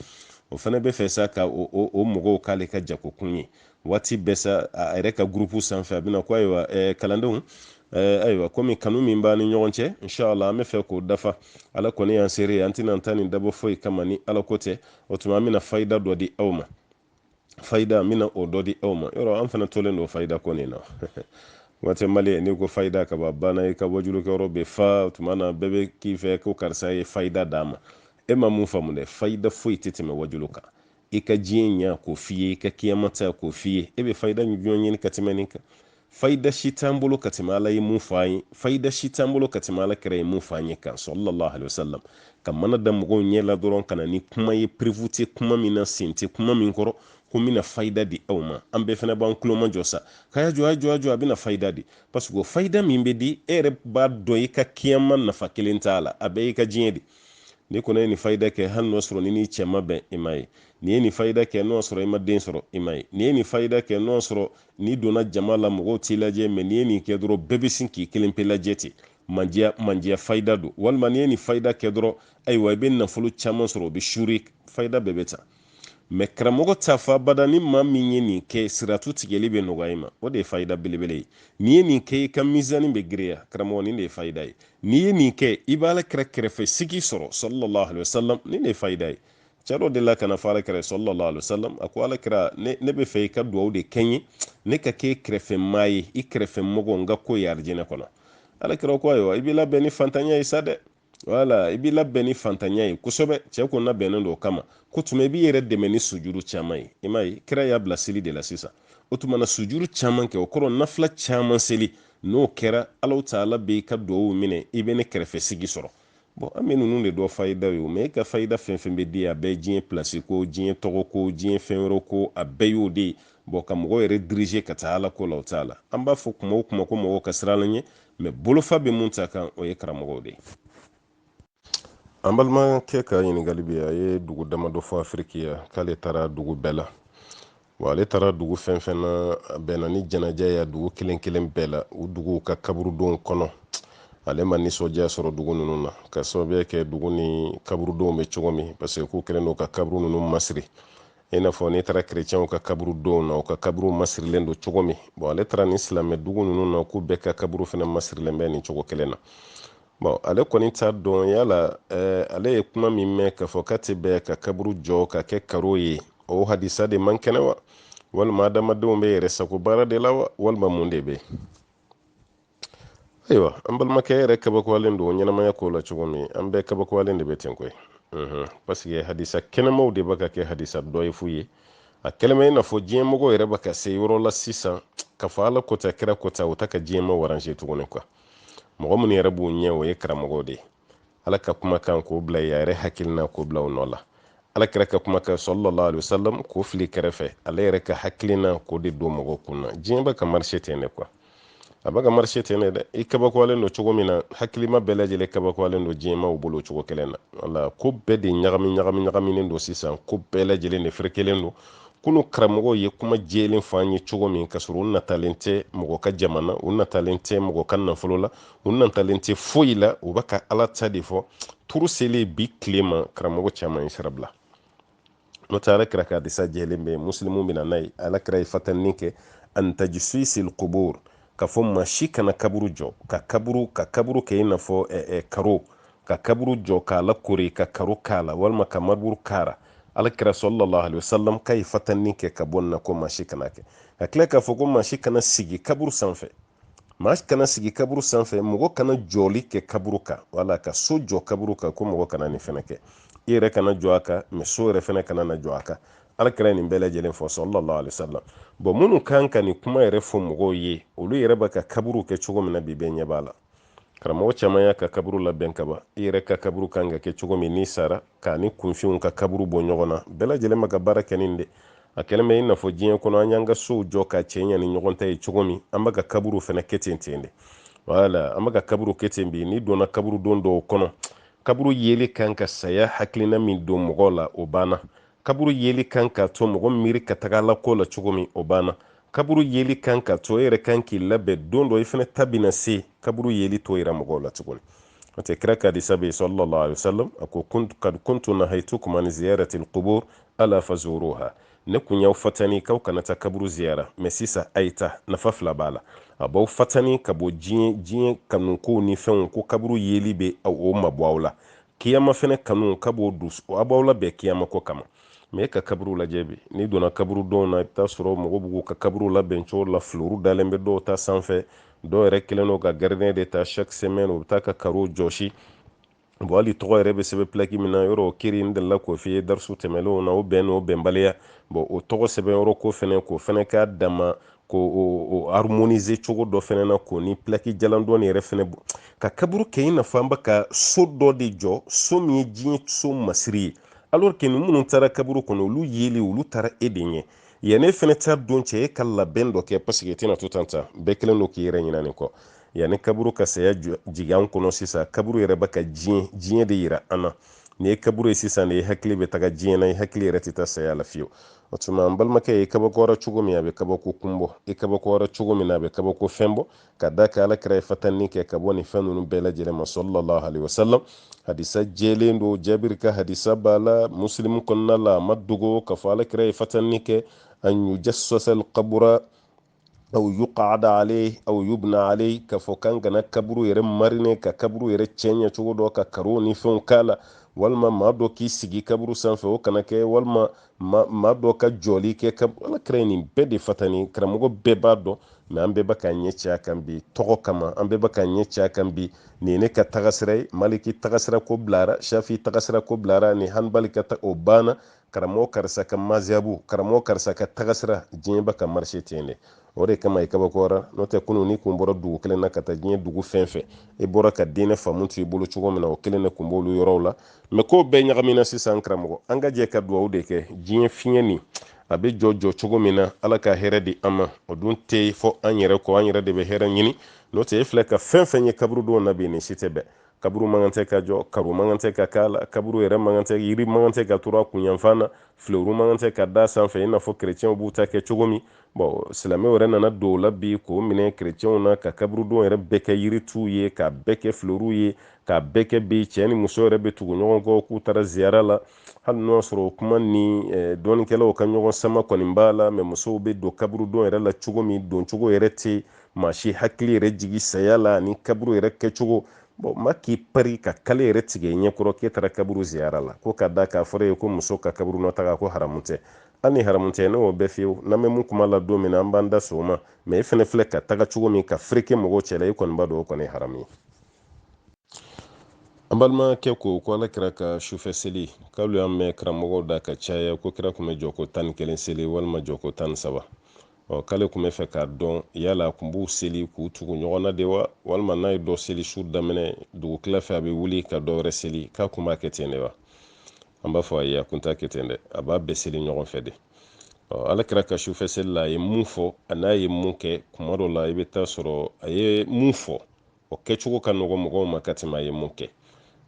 o fana bɛ fɛ sa ka o mɔgɔw k'ale ka jagokun ye waati bɛɛ sa a yɛrɛ ka gurupu sanfɛ a bɛna ko ayiwa kalandenw ayiwa komi kanu min b'an ni ɲɔgɔn cɛ inshallah an bɛ fɛ k'o dafa ala kɔni y'an seere an tɛna taa nin dabɔ foyi kama ni ala ko tɛ o tuma an bɛna fayida dɔ di aw ma fayida an bɛna o dɔ di aw ma yɔrɔ an fana tolen don fayida ko nin na waati mali ni ko fayida ka banna i ka wajulukɛyɔrɔ bɛ fa tuma na bɛɛ bɛ k'i fɛ ko karisa ye fayida d'a ma e ma mun faamu dɛ fayida foyi tɛ tɛmɛ wajulu kan i ka diɲɛ ɲɛ k'o f'i ye i ka kiyama ta k'o f'i ye e bɛ fayida jumɛn ɲini ka tɛmɛ nin kan fayda si t'an bolo ka tɛmɛ ala ye mun fɔ an ye fayda si t'an bolo ka tɛmɛ ala kɛra ye mun fɔ an ye kan sallallahu alaihi wasallam ka mana da mɔgɔw ɲɛ la dɔrɔn ka na ni kuma ye prévu tɛ kuma min na sen tɛ kuma min kɔrɔ ko mina fayda di aw ma an bɛɛ fana b'an kuloma jɔ sa k'a jɔ a bɛna fayda di parce que fayda min bɛ di e yɛrɛ b'a dɔn i ka kiyama nafa kelen t'a la a bɛɛ i ka diɲɛ di ni kɔnɔ ye ni fayda kɛ hali n'o sɔrɔ ni ni cɛ ma bɛn i ma ye ni ye ni fayda kɛ n'o sɔrɔ i ma den sɔrɔ i ma ye ni ye ni fayda kɛ n'o sɔrɔ ni donna jama la mɔgɔw t'i lajɛ mɛ ni ye nin kɛ dɔrɔn bɛɛ bɛ sin k'i kelen pe lajɛ ten mandiya fayda don walima ni ye ni fayda kɛ dɔrɔn ayiwa i bɛ nafolo caman sɔrɔ o bɛ suri fayda bɛɛ bɛ ta mɛ karamɔgɔ ta fa bada ni maa min ye nin kɛ siratu tigɛli bɛ nɔgɔya i ma o de ye fayda belebele ye n'i ye nin kɛ i ka mizani bɛ giriya karamɔgɔ nin de ye fayda ye n'i ye nin kɛ i b'a la kɛrɛfɛ sigi sɔrɔ sallallahu alaihi wasallam nin de ye fayda ye cɛ dɔ de la kana fɔ ala kɛrɛ sallallahu alaihi wasallam a ko ala kɛra ne bɛ fɛ i ka dugawu de kɛ n ye ne ka kɛ kɛrɛfɛ maa ye i kɛrɛfɛ mɔgɔ n ka ko ye arijinɛ kɔnɔ ala kɛra ko ayiwa i b'i labɛn ni fantanya ye sa dɛ wala i b'i labɛn ni fantanya ye kosɛbɛ cɛ ko labɛnnen don o kama ko tuma i b'i yɛrɛ dɛmɛ ni sujuru caman ye i m'a ye kira y'a bila seli de la sisan o tuma na sujuru caman kɛ o kɔrɔ nafila caman seli n'o kɛra ala taala bɛ i ka dugawu minɛ i bɛ ne kɛrɛfɛ sigi sɔrɔ bon an bɛ ninnu de dɔn fayida ye o mɛ e ka fayida fɛn fɛn bɛ di a bɛɛ ye diɲɛ pilasi ko diɲɛ tɔgɔ ko diɲɛ fɛn wɛrɛ ko a bɛɛ y'o de ye bon ka mɔgɔ yɛrɛ dirige ka taa ala ko la o t'a la an b'a fɔ kuma o kuma ko mɔgɔw ka siran an ɲɛ mɛ bolofa bɛ mun ta kan o ye karamɔgɔw de ye an balimakɛ ka ɲininkali bɛ a ye dugu damadɔ fɔ afiriki ya k'ale taara dugu bɛɛ la wa ale taara dugu fɛn fɛn na a bɛnna ni jɛnajɛ ya dugu kelen kelen bɛɛ la u duguw ka kaburudenw kɔnɔ ale ma nisɔndiya sɔrɔ dugu ninnu na ka sababuya kɛ dugu ni kaburudenw bɛ cogo min parce que k'u kɛlen don ka kaburu ninnu masiri i n'a fɔ n'i taara kerecɛnw ka kaburudenw na u ka kaburu masirilen don cogo min bon ale taara ni silamɛ dugu ninnu na k'u bɛɛ ka kaburu fana masirilen bɛ nin cogo kelen na bon ale kɔni t'a dɔn yala ale ye kuma min mɛn k'a fɔ k'a tɛ bɛn ka kaburu jɔ ka kɛ karo ye o hadisa de man kɛnɛ wa walima adamadenw bɛ yɛrɛ sago baara de la wa walima mun de bɛ ayiwa an balimakɛ yɛrɛ kabakoyalen don ɲɛnamaya ko la cogo min an bɛɛ kabakoyalen de bɛ ten koyi parce que hadisa kɛnɛmaw de bɛ ka kɛ hadisa dɔ ye fu ye a kɛlɛmɛ i n'a fɔ diɲɛmɔgɔ yɛrɛ bɛ ka se yɔrɔ la sisan ka fɔ ala kota kira kota o ta ka diɲɛma waranze tuguni quoi mɔgɔ minnu yɛrɛ b'u ɲɛ o ye karamɔgɔw de ye ala ka kumakan k'o bila i yɛrɛ hakilina k'o bila o nɔ la ala kɛra ka kumakan sallallahu alaihi wasallam k'o fili kɛrɛfɛ ale yɛrɛ ka hakilina k'o de don mɔgɔw kun na diɲɛ bɛ ka marché ten de quoi a bɛ ka marché ten de dɛ i kabakoyalen don cogo min na hakilima bɛɛ lajɛlen kabakoyalen don diɲɛmaw bolo cogo kelen na wala ko bɛɛ de ɲagaminen don sisan ko bɛɛ lajɛlen de ferekelen don kunu karamɔgɔw ye kuma jɛlen fɔ an ye cogo min ka sɔrɔ u natalen tɛ mɔgɔ ka jamana u natalen tɛ mɔgɔ ka nafolo la u natalen tɛ foyi la u bɛ ka ala ta de fɔ turu selen bi tile ma karamɔgɔ caman ye sira bila n'o tɛ ala kira ka hadisa jɛlen bɛ muslimu bɛ na n'a ye ala kira ye fatanni kɛ an tajisisil qubur ka fɔ maa si kana kaburu jɔ ka kaburu kɛ i n'a fɔ karo ka kaburu jɔ k'a lakori ka karo k'a la walima ka mariburu k'ara ala kira sallallahu alaihi wasallam k'a ye fatanni kɛ ka bɔ nin na ko maa si kana kɛ ka tila k'a fɔ ko maa si kana sigi kaburu sanfɛ maa kana sigi kaburu sanfɛ mɔgɔ kana jɔli kɛ kaburu kan wala ka so jɔ kaburu kan ko mɔgɔ kana nin fɛnɛ kɛ i yɛrɛ kana jɔ a kan mɛ so yɛrɛ fɛnɛ kana na jɔ a kan ala kira nin bɛɛ lajɛlen fɔ sallallahu alaihi wasallam bon minnu kan ka nin kuma yɛrɛ fɔ mɔgɔw ye olu yɛrɛ bɛ ka kaburu kɛ cogo min na bi bɛɛ ɲɛ b'a la karamɔgɔ caman y'a ka kaburu labɛn ka ban i yɛrɛ ka kaburu kan ka kɛ cogo min n'i sara k'a ni kunfinw ka kaburu bɔ ɲɔgɔn na bɛɛ lajɛlen ma ka baara kɛ nin de a kɛlen bɛ i n'a fɔ diɲɛ kɔnɔ an y'an ka sow jɔ ka cɛ ɲa ni ɲɔgɔn ta ye cogo min an bɛ ka kaburu fɛnɛ kɛ ten de wala an bɛ ka kaburu kɛ ten bi n'i donna kaburu don dɔw kɔnɔ kaburu yeli kan ka saya hakilina min don mɔgɔw la o banna kaburu yeli kan ka to mɔgɔ miiri ka taga ala ko la cogo min o banna kaburu yeli kan ka to e yɛrɛ kan k'i labɛn don dɔ i fɛnɛ ta bɛna se kaburu yeli to yira mɔgɔw la tuguni o tɛ kira ka hadisa bɛ sallallahu alaihi wasallam a ko kad kuntu nahaytukum an ziyarati alqubur ala fazuruha ne kun y'aw fatani k'aw kana taa kaburu ziyara mɛ sisan a ye ta nafa fila b'a la a b'aw fatani ka bɔ diɲɛ kanukow ni fɛnw ko kaburu yeli bɛ o mabɔ aw la kiyama fɛnɛ kanu ka b'o dusu a b'aw labɛn kiyama ko kama mɛ e ka kaburu lajɛ bi n'i donna kaburu dɔw na i bɛ taa sɔrɔ mɔgɔ b'u ka kaburu labɛn cogo la fuluru dalen bɛ dɔw ta sanfɛ dɔw yɛrɛ kelen don ka gardien de ta chaque semaine u bɛ taa ka karo jɔsi bo ali tɔgɔ yɛrɛ bɛ sɛbɛn plaki min na yɔrɔ o kiri n delila k'o f'i ye darisu tɛmɛlenw na o bɛn n'o bɛnbaliya bon o tɔgɔ sɛbɛn yɔrɔ ko fɛnɛ k'o fɛnɛ k'a dama ko o harmoniser cogo dɔ fɛnɛ na k'o ni plaki jalan dɔɔni yɛrɛ fɛnɛ ka kaburu kɛ i n'a fɔ an bɛ ka so dɔ de jɔ so min ye diɲɛ so masiri ye alors que ni minnu taara kaburu kɔnɔ olu yeli olu taara e de ɲɛ yan'e fɛnɛ ta don cɛ e ka labɛn dɔ kɛ parce que e tɛna to tan ta bɛɛ kelen don k'i yɛrɛ ɲinɛ nin kɔ yanni kaburu ka saya jigin an kɔnɔ sisan kaburu yɛrɛ bɛ ka diɲɛ de yira an na ni ye kaburu ye sisan de i hakili bɛ taga diɲɛ na i hakili yɛrɛ tɛ taa saya la fiyewu o tuma an balimakɛ ye kabakɔrɔ cogo min a bɛ kabako kun bɔ i kabakɔrɔ cogo min na a bɛ kabako fɛn bɔ ka da kɛ alakira ye fatani kɛ ka bɔ nin fɛn ninnu bɛɛ lajɛlen ma sallallahu alaihi wasallam hadisa jɛlen don jabir ka hadisa b'a la muslim kɔnɔna la a ma dogo k'a fɔ alakira ye fatani kɛ an yujassasa alqabura aw yuqada alayhi aw yubna alayhi k'a fɔ kan kana kaburu yɛrɛ marine ka kaburu yɛrɛ cɛɲɛ cogo dɔ ka karo ni fɛnw k'a la walima maa dɔ k'i sigi kaburu sanfɛ o kana kɛ walima maa dɔ ka jɔli kɛ alakira ye nin bɛɛ de fatani karamɔgɔ bɛɛ b'a dɔn mɛ an bɛɛ bɛ ka ɲɛ ci a kan bi tɔgɔ kama an bɛɛ bɛ ka ɲɛ ci a kan bi nin ye ne ka tagasira ye maliki tagasira ko bilara shafi tagasira ko bilara ni hanbali ka o banna karamɔgɔ karisa ka maziyabu karamɔgɔ karisa ka tagasira diɲɛ bɛ ka marshe ten de o de kama i kabakɔra n'o tɛ kunu ni kun bɔra dugu kelen na ka taa diɲɛ dugu fɛn fɛn i bɔra ka diinɛ faamu to i bolo cogo min na o kelen de kun b'olu yɔrɔw la mɛ k'o bɛɛ ɲagamina sisan karamɔgɔ an ka jɛ ka duwawu de kɛ diɲɛ fiɲɛ nin a bɛ jɔ cogo min na ala ka hɛrɛ di an ma o dun tɛ fɔ an yɛrɛ kɔ an yɛrɛ de bɛ hɛrɛ ɲini n'o tɛ e filɛ ka fɛn fɛn ye kaburu dɔw na bi nin si tɛ bɛn kaburu mankan tɛ ka jɔ karo mankan tɛ ka k'a la kaburu yɛrɛ mankan tɛ yiri mankan tɛ ka turu a kunyanfan na filewuru mankan tɛ ka da sanfɛ i n'a fɔ kerecɛnw b'u ta kɛ cogo min bon silamɛw yɛrɛ nana don o la bi k'o minɛ kerecɛnw na ka kaburu dɔw yɛrɛ bɛɛ kɛ yirituw ye k'a bɛɛ kɛ filewuru ye k'a bɛɛ kɛ bi cɛ ni muso yɛrɛ bɛ tugu ɲɔgɔn kɔ k'u taara ziyara la hali n'o y'a sɔrɔ o kuma ni dɔɔnikɛlaw ka ɲɔgɔn sama kɔni b'a la mɛ musow bɛ don kaburu dɔn yɛrɛ la cogo min don cogo yɛrɛ tɛ maa si hakili yɛrɛ jigi saya la ani kaburu yɛrɛ kɛcogo bon ma k'i pari ka kale yɛrɛ tigɛ ɲɛkɔrɔ k'e taara kaburu ziyara la ko ka da k'a fɔra ye ko muso ka kaburu nɔ taga ko haramu tɛ hali ni haramu tɛ ne y'o bɛɛ fiyewu n'an bɛ mun kuma la don min na an b'an da so o ma mɛ e fɛnɛ filɛ ka taga cogo min ka fereke mɔgɔw cɛla e kɔni b'a dɔn o kɔni ye haramu ye an balimakɛ ko ko ala kira ka sufɛ seli k'olu y'an mɛn karamɔgɔw da ka caya ko kira kun bɛ jɔ ko 11 seli walima jɔ ko 13 k'ale kun bɛ fɛ k'a dɔn yala kun b'u seli k'u tugu ɲɔgɔn na de wa walima n'a ye dɔ seli su daminɛ dugu tila fɛ a bɛ wuli ka dɔ wɛrɛ seli k'a kun b'a kɛ ten de wa an b'a fɔ ayi a kun t'a kɛ ten dɛ a b'a bɛɛ seli ɲɔgɔn fɛ de ala kira ka sufɛ seli la a ye mun fɔ a n'a ye mun kɛ kuma dɔ la i bɛ taa sɔrɔ a ye mun fɔ o kɛcogo ka nɔgɔ mɔgɔw ma ka tɛmɛ a ye mun kɛ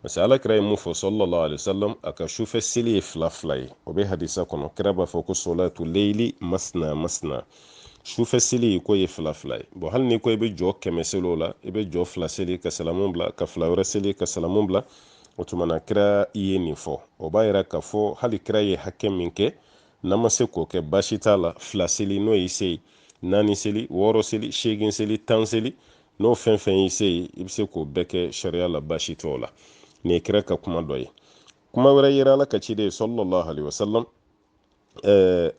parce que ala kira ye mun fɔ sallallahu alaihi wasallam a ka sufɛ seli ye fila fila ye o bɛ hadisa kɔnɔ kira b'a fɔ ko solatu leili masna masna sufɛ seli ko ye fila fila ye bon hali ni ko i bɛ jɔ 100 seli o la i bɛ jɔ 2 seli ka salamu bila ka 2 wɛrɛ seli ka salamu bila o tuma na kira ye nin fɔ o b'a yira k'a fɔ hali kira ye hakɛ min kɛ n'a ma se k'o kɛ baasi t'a la 2 seli n'o y'i se ye 4 seli 6 seli 8 seli 10 seli n'o fɛn fɛn y'i se ye i bɛ se k'o bɛɛ kɛ sariya la baasi t'o la nin ye kira ka kuma dɔ ye kuma wɛrɛ yera ala ka ciden sallallahu alaihi wasallam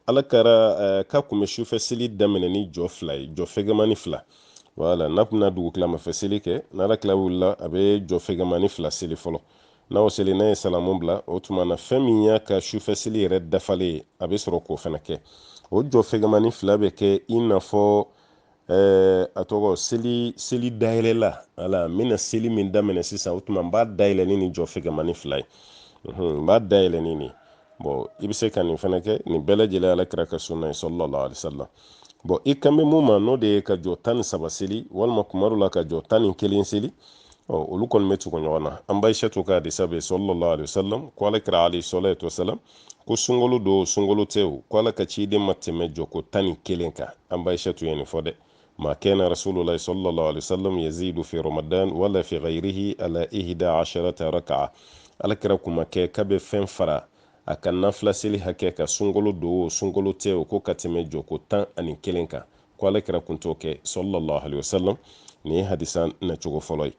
ala kɛra k'a kun bɛ sufɛ seli daminɛ ni jɔ 2 ye jɔ fɛgɛmani 2 wala n'a kun na dugu tilamafɛ seli kɛ n'ala kila wulila a bɛ jɔ fɛgɛmani 2 seli fɔlɔ n'aw seli n'a ye salamu bila o tuma na fɛn min y'a ka sufɛ seli yɛrɛ dafalen ye a bɛ sɔrɔ k'o fana kɛ o jɔ fɛgɛmani 2 bɛ kɛ i n'a fɔ a tɔgɔ seli dayɛlɛla ala n bɛna seli min daminɛ sisan o tuma n b'a dayɛlɛ ni nin jɔ fɛgɛmani 2 ye n b'a dayɛlɛ ni nin bon i bɛ se ka nin fana kɛ nin bɛɛ lajɛlen ala kira ka sunna ye sallallahu alaihi wasallam bon i kan bɛ mun ma n'o de ye ka jɔ 13 seli walima kuma dɔ la ka jɔ 11 seli olu kɔni bɛ tugu ɲɔgɔn na an b'a isɛtu ka hadisa bɛ sallallahu alaihi wasallam ko ala kira alayhi salatu wasalam ko sunkalo don sunkalo tɛ o ko ala ka ciden ma tɛmɛ jɔ ko 11 kan an b'a isɛtu ye nin fɔ dɛ ما كان رسول الله صلى الله عليه وسلم يزيد في رمضان ولا في غيره على 11 ركعة على كركم كبه فين فرا akan nafila seli hakɛ ka sunkalo do sunkalo tɛ o ko ka tɛmɛ jɔ ko 11 kan ko ala kira kun t'o kɛ sallallahu alaihi wasallam ni ye hadisa na cogo fɔlɔ ye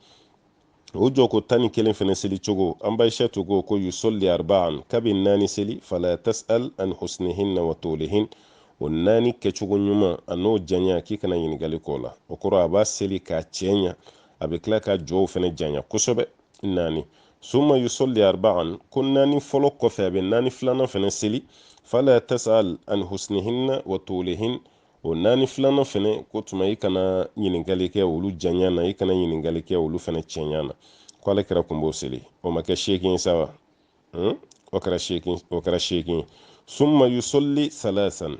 o jɔ ko 11 fɛnɛ seli cogo an b'a isɛtu ko yusolli arba'an kabi 4 seli fala tas'al an husnihinna wa tulihin o 4 kɛcogo ɲuman a n'o janya k'i kana ɲininkali k'o la o kɔrɔ a b'a seli k'a cɛɲa a bɛ tila ka jɔw fɛnɛ janya kosɛbɛ 4 summa yusalli arba'an ko naani fɔlɔ kɔfɛ a bɛ naani filanan fɛnɛ seli fala tasal an husnihinna wa tulihin o naani filanan fɛnɛ ko tuma i kana ɲininkali kɛ olu janya na i kana ɲininkali kɛ olu fɛnɛ cɛnya na ko ale kira kun b'o seli o ma kɛ seegin sa wa o kɛra seegin summa yusalli salasan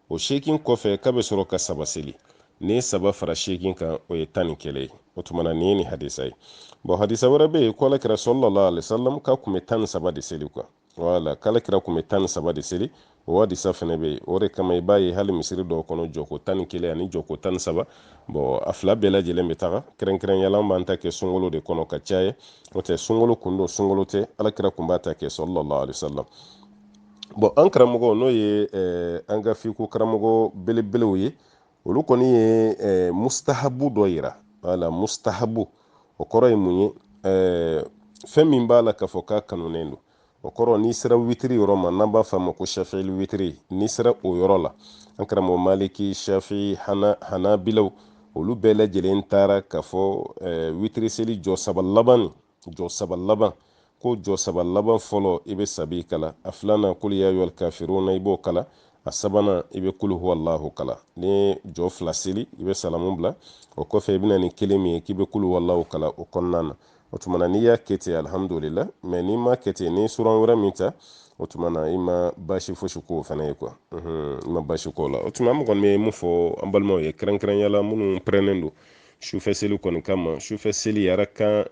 o seegin kɔfɛ k'a bɛ sɔrɔ ka saba seli ni saba fara seegin kan o ye 11 ye o tuma na ni ye ni hadisa ye bon hadisa wɛrɛ bɛ yen ko ale kira sallallahu alaihi wasallam ka kun bɛ 13 de seli quoi wala k'ale kira kun bɛ 13 de seli o hadisa fɛnɛ bɛ yen o de kama i b'a ye hali misiri dɔw kɔnɔ jɔko 11 ani jɔko 13 bon a fila bɛɛ lajɛlen bɛ taga kɛrɛnkɛrɛnyala an b'an ta kɛ sunkalo de kɔnɔ ka caya o tɛ sunkalo kun don sunkalo tɛ ala kira kun b'a ta kɛ sallallahu alaihi wasallam bon an karamɔgɔ n'o ye an ka fiko karamɔgɔ belebelew ye olu kɔni ye mustahabu dɔ yira wala mustahabu o kɔrɔ ye mun ye fɛn min b'a la k'a fɔ k'a kanunen don o kɔrɔ n'i sera witiri yɔrɔ ma n'an b'a fɔ a ma ko shafili witiri n'i sera o yɔrɔ la an karamɔgɔ maliki shafi hanabilaw olu bɛɛ lajɛlen taara k'a fɔ witiri seli jɔ saba laban ko jɔ saba laban fɔlɔ i bɛ sabi kala a filanan kul ya ayyuhal kafiruna i b'o kala a sabanan i bɛ kul huwallahu kala ni jɔ fila seli i bɛ salamu bila o kɔfɛ i bɛna ni kelen min ye k'i bɛ kul huwallahu kala o kɔnɔna na o tuma na n'i y'a kɛ ten alhamdulillah mais n'i ma kɛ ten ni suran wɛrɛ min ta o tuma na i ma baasi fosi k'o fana ye quoi i ma baasi k'o la o tuma an kɔni bɛ mun fɔ an balimaw ye kɛrɛnkɛrɛnyala minnu pɛrɛnnen don sufɛ seli kɔni kama sufɛ seli yɛrɛ kan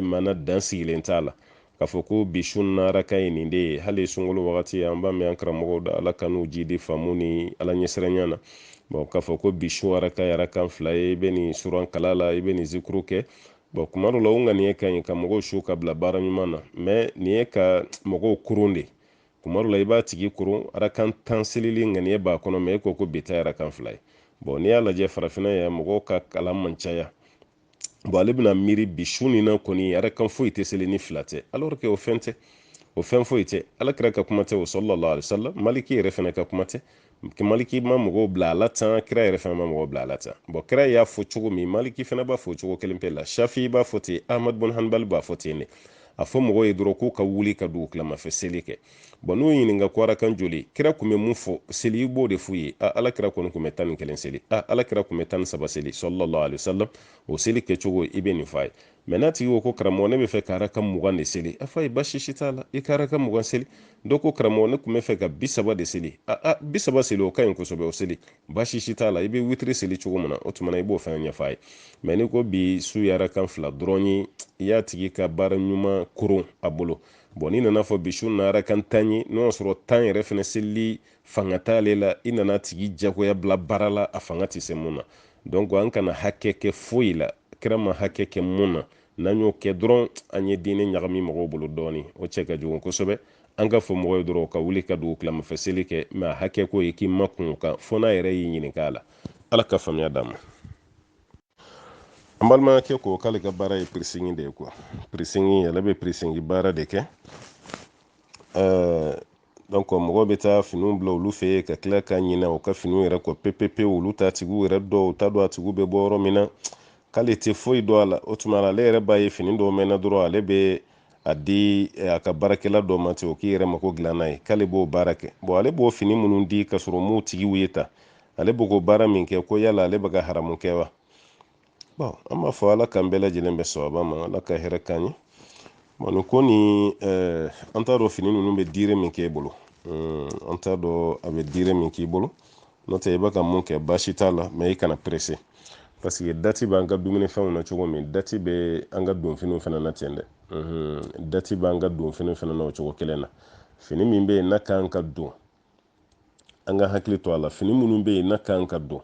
mana dan sigilen t'a la k'a fɔ ko bi sun na araka ye nin de ye hali sunkalo wagati an b'a mɛn an karamɔgɔw da ala kan'u jidi faamu ni ala ɲɛsiranya na bon k'a fɔ ko bi sun araka ye arakan 2 ye i bɛ nin suran kala la i bɛ nin zikuru kɛ bon kuma dɔ la o ŋaniya ka ɲi ka mɔgɔw su ka bila baara ɲuman na mais nin ye ka mɔgɔw kurun de kuma dɔ la i b'a tigi kurun arakan 10 selili ŋaniya b'a kɔnɔ mais e ko bi ta arakan 2 ye bon n'i y'a lajɛ farafinna ya mɔgɔw ka kalan man caya bon ale bɛna miiri bi su nin na kɔni arakan foyi tɛ seli ni 2 tɛ alors que o fɛn foyi tɛ ala kira ka kuma tɛ o sallallahu alaihi wasallam maliki yɛrɛ fɛnɛ ka kuma tɛ maliki ma mɔgɔw bila ala tan kira yɛrɛ fɛnɛ ma mɔgɔw bila ala tan bon kira y'a fɔ cogo min maliki fɛnɛ b'a fɔ cogo kelen pe la shafi b'a fɔ ten ahmad bin hanbal b'a fɔ ten ne a fɔ mɔgɔw ye dɔrɔn k'u ka wuli ka dugu kilamafɛ seli kɛ bon n'u ɲininka ko arakan joli kira kun bɛ mun fɔ seli i b'o de f'u ye ala kira kɔni kun bɛ 11 seli ala kira kun bɛ 13 seli sallallahu alaihi wasallam o seli kɛcogo i bɛ nin f'a ye mais n'a tigi ko karamɔgɔ ne bɛ fɛ ka arakan 20 de seli a fɔ a ye baasi si t'a la i ka arakan 20 seli dɔ ko karamɔgɔ ne kun bɛ fɛ ka 30 de seli 30 seli o ka ɲi kosɛbɛ o seli baasi si t'a la i bɛ witiri seli cogo min na o tuma na i b'o fɛnɛ ɲɛf'a ye mais ni ko bi su ye arakan 2 dɔrɔn ye i y'a tigi ka baara ɲuman koron a bolo bon ni nana fɔ bi su na arakan 10 ye n'o y'a sɔrɔ 10 yɛrɛ fɛnɛ selili fanga t'ale la i nana tigi jagoya bila baara la a fanga tɛ se mun na donc an kana hakɛ kɛ foyi la kira ma hakɛ kɛ mun na n'an y'o kɛ dɔrɔn an ye diinɛ ɲagami mɔgɔw bolo dɔɔni o cɛ ka jugu kosɛbɛ an ka fɔ mɔgɔw ye dɔrɔn ka wuli ka dugu kilamafɛ seli kɛ mais a hakɛ ko ye k'i ma kun kan fo n'a yɛrɛ y'i ɲininka a la ala ka faamuya d'a ma an balimakɛ ko k'ale ka baara ye piercing de ye quoi piercing yɛlɛ bɛ piercing baara de kɛ donc mɔgɔw bɛ taa finiw bila olu fɛ yen ka tila ka ɲinɛ u ka finiw yɛrɛ kɔ pepepewu olu t'a tigiw yɛrɛ dɔw u t'a dɔn a tigiw bɛ bɔ yɔrɔ min na k'ale tɛ foyi dɔn a la o tuma ale yɛrɛ b'a ye fini dɔw mɛnna dɔrɔn ale bɛ a di a ka baarakɛla dɔ ma ten o k'i yɛrɛ mako dilan n'a ye k'ale b'o baara kɛ bon ale b'o fini minnu di ka sɔrɔ m'u tigiw ye ta ale b'o ko baara min kɛ ko yala ale bɛ ka haramu kɛ wa bon an b'a fɔ ala k'an bɛɛ lajɛlen bɛ sababa ma ala ka hɛrɛ k'an ye bon nin ko ni an t'a dɔn fini ninnu bɛ diire min k'e bolo an t'a dɔn a bɛ diire min k'i bolo n'o tɛ i bɛ ka mun kɛ baasi t'a la mais i kana pressé parce que dati b'an ka dumunifɛnw na cogo min dati bɛ an ka donfiniw fana na ten dɛ dati b'an ka donfiniw fana na o cogo kelen na fini min bɛ yen n'a kan ka don an ka hakili to a la fini minnu bɛ yen n'a kan ka don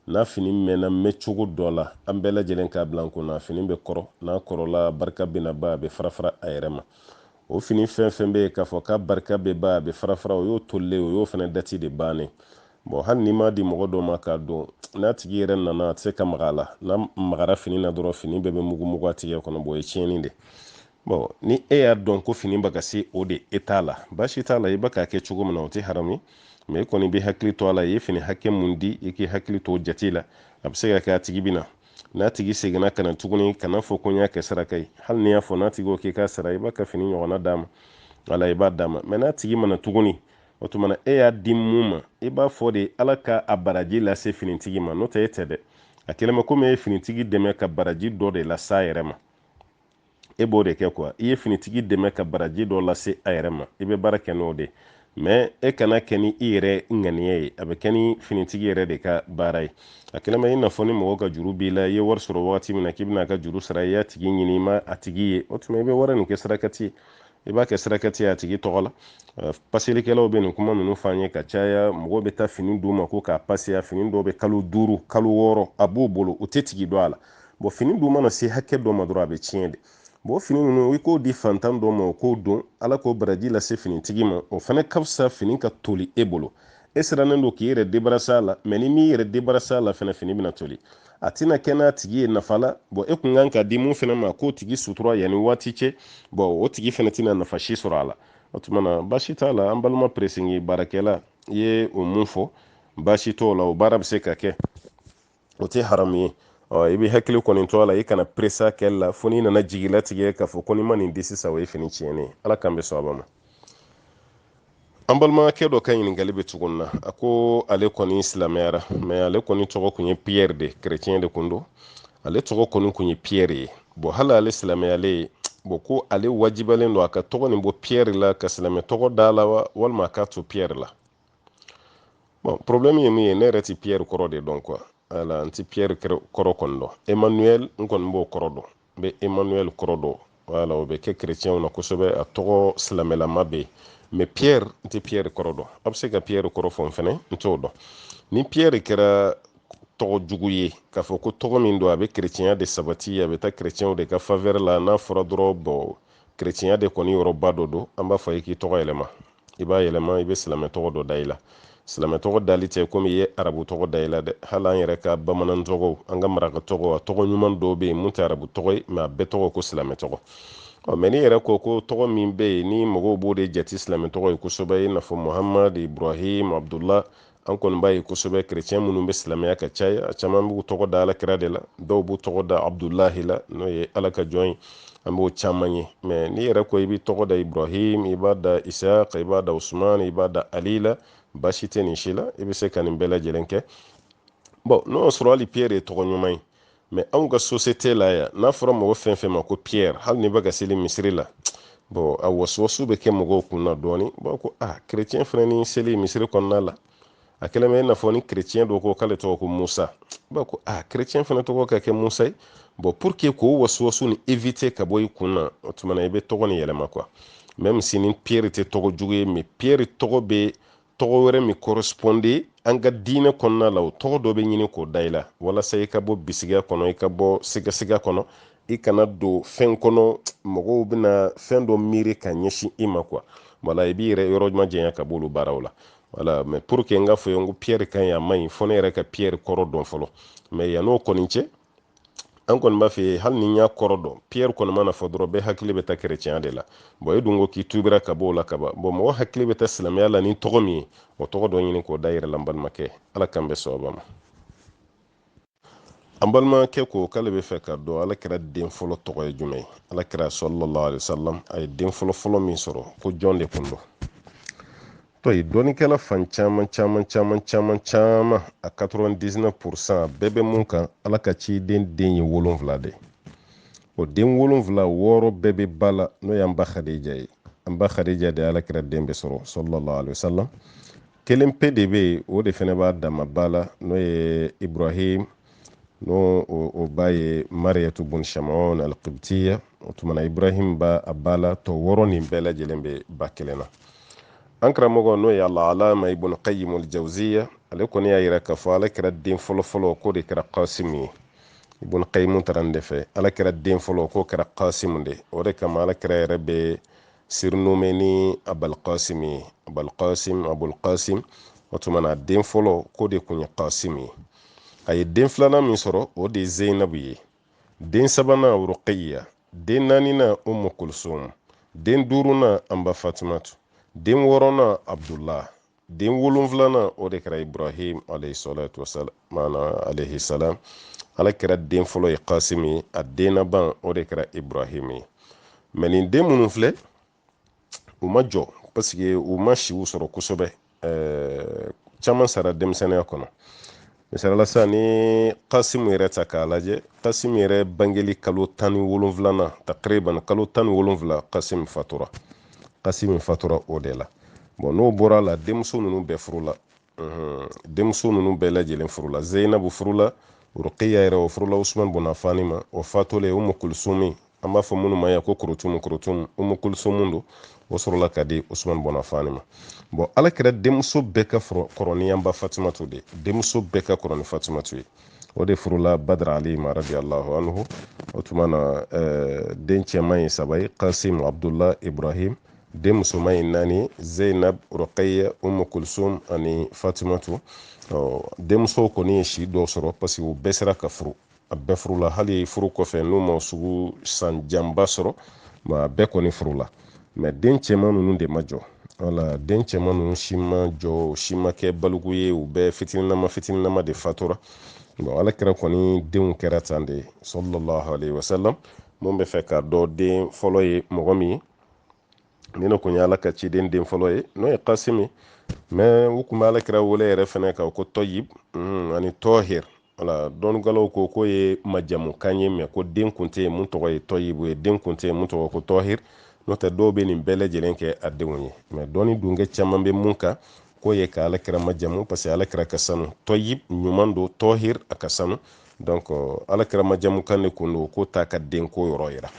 n'a fini mɛnna mɛn cogo dɔ la an bɛɛ lajɛlen k'a bila an kun na fini bɛ kɔrɔ n'a kɔrɔla barika bɛ na ba a bɛ farafara a yɛrɛ ma o fini fɛn fɛn bɛ yen k'a fɔ k'a barika bɛ ba a bɛ farafara o y'o tolilen o y'o fana dati de bannen bon hali n'i m'a di mɔgɔ dɔ ma k'a dɔn n'a tigi yɛrɛ nana a tɛ se ka maga a la n'a magara fini na dɔrɔn fini bɛɛ bɛ mugu a tigɛ kɔnɔ bon o ye tiɲɛni de bon ni e y'a dɔn ko fini bɛ ka se o de e t'a la baasi t'a la i bɛ k'a kɛ cogo min na o tɛ haramu ye mais i kɔni bɛ hakili to a la i ye fini hakɛ mun di i k'i hakili to o jate la a bɛ se ka kɛ a tigi bɛ na n'a tigi seginna kana tuguni kana fɔ ko n y'a kɛ saraka ye hali ni y'a fɔ n'a tigi o k'i k'a sara i b'a ka fini ɲɔgɔnna d'a ma wala i b'a d'a ma mɛ n'a tigi mana tuguni o tuma na e y'a di mun ma i b'a fɔ de ala ka a baraji lase finitigi ma n'o tɛ e tɛ dɛ a kɛlen bɛ komi e ye finitigi dɛmɛ ka baraji dɔ de lase a yɛrɛ ma e b'o de kɛ quoi i ye finitigi dɛmɛ ka baraji dɔ lase a yɛrɛ ma i bɛ baara kɛ n'o de mɛ e kana kɛ ni i yɛrɛ ŋaniya ye a bɛ kɛ ni finitigi yɛrɛ de ka baara ye a kɛlen bɛ i n'a fɔ ni mɔgɔ ka juru b'i la i ye wari sɔrɔ wagati min na k'i bɛna a ka juru sara i y'a tigi ɲini i ma a tigi ye o tuma i bɛ wari nin kɛ sarakati ye i b'a kɛ sarakati ye a tigi tɔgɔ la paselikɛlaw bɛ nin kuma ninnu f'an ye ka caya mɔgɔw bɛ taa fini d'u ma ko k'a paseya fini dɔw bɛ kalo 5 kalo 6 a b'o bolo u tɛ tigi dɔn a la bon fini dun mana se hakɛ dɔ ma dɔrɔn a bɛ tiɲɛ de bon fini ninnu i k'o di fantan dɔ ma o k'o don ala k'o baraji lase finitigi ma o fana ka fisa fini ka toli e bolo e sirannen don k'i yɛrɛ débarrasser a la mɛ ni m'i yɛrɛ débarrasser a la fana fini bɛna toli a tɛna kɛ n'a tigi ye nafa la bon e kun kan ka di mun fana ma k'o tigi sutura yanni waati cɛ bon o tigi fana tɛna nafa si sɔrɔ a la o tuma na baasi t'a la an balima presingi baarakɛla i ye o mun fɔ baasi t'o la o baara bɛ se ka kɛ o tɛ haramu ye i bɛ hakili kɔni to a la i kana pressa kɛ la fo n'i nana jigilatigɛ k'a fɔ ko ni ma nin di sisan o ye fini tiɲɛnen ala k'an bɛ sɔn a ma an balimakɛ dɔ ka ɲininkali bɛ tuguni na a ko ale kɔni silamɛyara mɛ ale kɔni tɔgɔ kun ye Pierre de chrétien de kun don ale tɔgɔ kɔni kun ye Pierre ye bon hali ale silamɛyalen bon ko ale wajibalen don a ka tɔgɔ nin bɔ Pierre la ka silamɛ tɔgɔ d'a la wa walima a k'a to Pierre la bon problème ye min ye ne yɛrɛ tɛ Pierre kɔrɔ de dɔn quoi ala n tɛ Pierre kɔrɔ kɔni dɔn Emmanuel n kɔni b'o kɔrɔ dɔn n bɛ Emmanuel kɔrɔ dɔn wala o bɛ kɛ chrétien na kosɛbɛ a tɔgɔ silamɛlama bɛ yen mais Pierre n tɛ Pierre kɔrɔ dɔn a bɛ se ka Pierre kɔrɔ fɔ n fɛnɛ n t'o dɔn ni Pierre kɛra tɔgɔ jugu ye k'a fɔ ko tɔgɔ min don a bɛ chrétienya de sabati a bɛ taa chrétienw de ka faveur la n'a fɔra dɔrɔn bon chrétienya de kɔni yɔrɔba dɔ don an b'a fɔ i k'i tɔgɔ yɛlɛma i b'a yɛlɛma i bɛ silamɛ tɔgɔ dɔ da i la silamɛ tɔgɔ dali tɛ komi i ye arabu tɔgɔ da i la dɛ hali an yɛrɛ ka bamanan tɔgɔw an ka maraka tɔgɔ a tɔgɔ ɲuman dɔw bɛ yen mun tɛ arabu tɔgɔ ye mɛ a bɛɛ tɔgɔ ko silamɛ tɔgɔ mɛ n'i yɛrɛ ko tɔgɔ min bɛ yen ni mɔgɔw b'o de jate silamɛ tɔgɔ ye kosɛbɛ i n'a fɔ muhamad ibrahim abdullah an kɔni b'a ye kosɛbɛ chrétien minnu bɛ silamɛya ka caya a caman b'u tɔgɔ da alakira de la dɔw b'u tɔgɔ da abdullahi la n'o ye ala ka jɔn ye an b'o caman ye mɛ n'i yɛrɛ ko i b'i tɔgɔ da ibrahim i b'a da isaac i b'a da usman i b'a da ali la baasi tɛ nin si la i bɛ se ka nin bɛɛ lajɛlen kɛ bon n'o y'a sɔrɔ hali Pierre ye tɔgɔ ɲuman ye mɛ anw ka société la yan n'a fɔra mɔgɔ fɛn fɛn ma ko Pierre hali n'i bɛ ka seli misiri la bon a wasuwasu bɛ kɛ mɔgɔw kunna dɔɔni b'a ko chrétien fana ni seli misiri kɔnɔna la a kɛlen bɛ i n'a fɔ ni chrétien dɔ ko k'ale tɔgɔ ko Musa b'a ko chrétien fana tɔgɔ ka kɛ Musa ye bon pour que k'o wasuwasu ni éviter ka bɔ i kunna o tuma na i bɛ tɔgɔ nin yɛlɛma quoi même si ni Pierre tɛ tɔgɔ jugu ye mais Pierre tɔgɔ bɛ tɔgɔ wɛrɛ min correspondé an ka diinɛ kɔnɔna la o tɔgɔ dɔ bɛ ɲini k'o da i la walasa i ka bɔ bisigiya kɔnɔ i ka bɔ sigasiga kɔnɔ i kana don fɛn kɔnɔ mɔgɔw bɛna fɛn dɔ miiri ka ɲɛsin i ma quoi wala i b'i yɛrɛ yɔrɔ ɲuman janya ka bɔ olu baaraw la wala mais pour que n ka fɔ ye n ko Pierre ka ɲi a ma ɲi fo ne yɛrɛ ka Pierre kɔrɔ dɔn fɔlɔ mais yan'o kɔni cɛ an kɔni b'a fɛ hali ni n y'a kɔrɔ dɔn Pierre kɔni mana fɔ dɔrɔn bɛɛ hakili bɛ taa chrétien de la bon e dun ko k'i tubira ka bɔ o la kaban bon mɔgɔ hakili bɛ taa silamɛya la ni tɔgɔ min ye o tɔgɔ dɔ ɲini k'o da yɛrɛ la n balimakɛ ala k'an bɛ sɔn a ma an balimakɛ ko k'ale bɛ fɛ ka dɔn ala kɛra den fɔlɔ tɔgɔ ye jumɛn ye ala kɛra sallallahu alaihi wasallam a ye den fɔlɔ min sɔrɔ ko jɔn de kun don to ye dɔnnikɛla fan caman a 99% bɛɛ bɛ mun kan ala ka ciden den ye 7 de o den 7 6 bɛɛ bɛ ba la n'o y'an ba Khadija ye an ba Khadija de ala kɛra den bɛ sɔrɔ sallallahu alaihi wasallam kelen pe de bɛ o de fana b'a dama ba la n'o ye Ibrahim n'o o ba ye Mariyatu bun Shama'un al-Qibtiyya o tuma na Ibrahim ba a ba la tɔ 6 nin bɛɛ lajɛlen bɛ ba kelen na an karamɔgɔ n'o ye al-Alama Ibn Qayyim al-Jawziyya ale kɔni y'a jira k'a fɔ ala kɛra den fɔlɔ k'o de kɛra Qasim ye Ibn Qayyim taara nin de fɛ ala kɛra den fɔlɔ k'o kɛra Qasim de o de kama ala kɛra yɛrɛ bɛ surnommé ni Abul Qasim ye Abul Qasim o tuma na den fɔlɔ k'o de kun ye Qasim ye a ye den filanan min sɔrɔ o de ye Zainabu ye den sabanan Ruqayya den naaninan Kulsum den duurunan an ba Fatumatu den 6nan Abdullah den wolonfilana o de kɛra Ibrahim alayhi salatu wasalam maana alayhi salam ala kɛra den fɔlɔ ye Qasim ye a den laban o de kɛra Ibrahim ye mais nin den minnu filɛ u ma jɔ parce que u ma siw sɔrɔ kosɛbɛ caman sara denmisɛnniya kɔnɔ misalala sa ni Qasim yɛrɛ ta k'a lajɛ Qasim yɛrɛ bangeli kalo 17 takriban kalo 17 Qasim fatura o de la bon n'o bɔra la denmuso ninnu bɛɛ furu la denmuso ninnu bɛɛ lajɛlen furu la Zainabu furu la Ruqiya yɛrɛ o furula Usman bun Affan ma o fatole Umu Kulsumi an b'a fɔ minnu ma ya ko kurutumu Umu Kulsumu don o sɔrɔla ka di Usman bun Affan ma bon ala kɛra denmuso bɛɛ ka kɔrɔ ni yanba Fatumatu de denmuso bɛɛ ka kɔrɔ ni Fatumatu ye o de furula Badr Ali ma radiyallahu anhu o tuma na den cɛman ye 3 ye Qasim Abdullah Ibrahim den musoman ye 4 Zainab Ruqiya Umu Kulsum ani Fatumatu denmuso kɔni ye si dɔw sɔrɔ parce que u bɛɛ sera ka furu a bɛɛ furula hali furu kɔfɛ n'u ma sugu san janba sɔrɔ a bɛɛ kɔni furula mais den cɛman ninnu de ma jɔ wala den cɛman ninnu si ma jɔ si ma kɛ balugu ye u bɛɛ fitininama de fatura bon ala kɛra kɔni denw kɛra tan de sallallahu alayhi wa sallam mun bɛ fɛ ka dɔ den fɔlɔ ye mɔgɔ min ye ni ne kun ye ala ka ciden den fɔlɔ ye n'o ye Qasim ye mais u kun bɛ ala kɛra wele yɛrɛ fɛnɛ kan ko Tɔyib ani Tɔhir wala dɔnnigalaw ko k'o ye majamukan ye mais ko den kun tɛ yen mun tɔgɔ ye Tɔyib ye den kun tɛ yen mun tɔgɔ ko Tɔhir n'o tɛ dɔw bɛ nin bɛɛ lajɛlen kɛ a denw ye mais dɔnni dunkɛ caman bɛ mun kan k'o ye ka ala kɛra majamu parce que ala kɛra ka sanu Tɔyib ɲuman don Tɔhir a ka sanu donc ala kɛra majamukan de kun don k'o t'a ka den ko yɔrɔ yira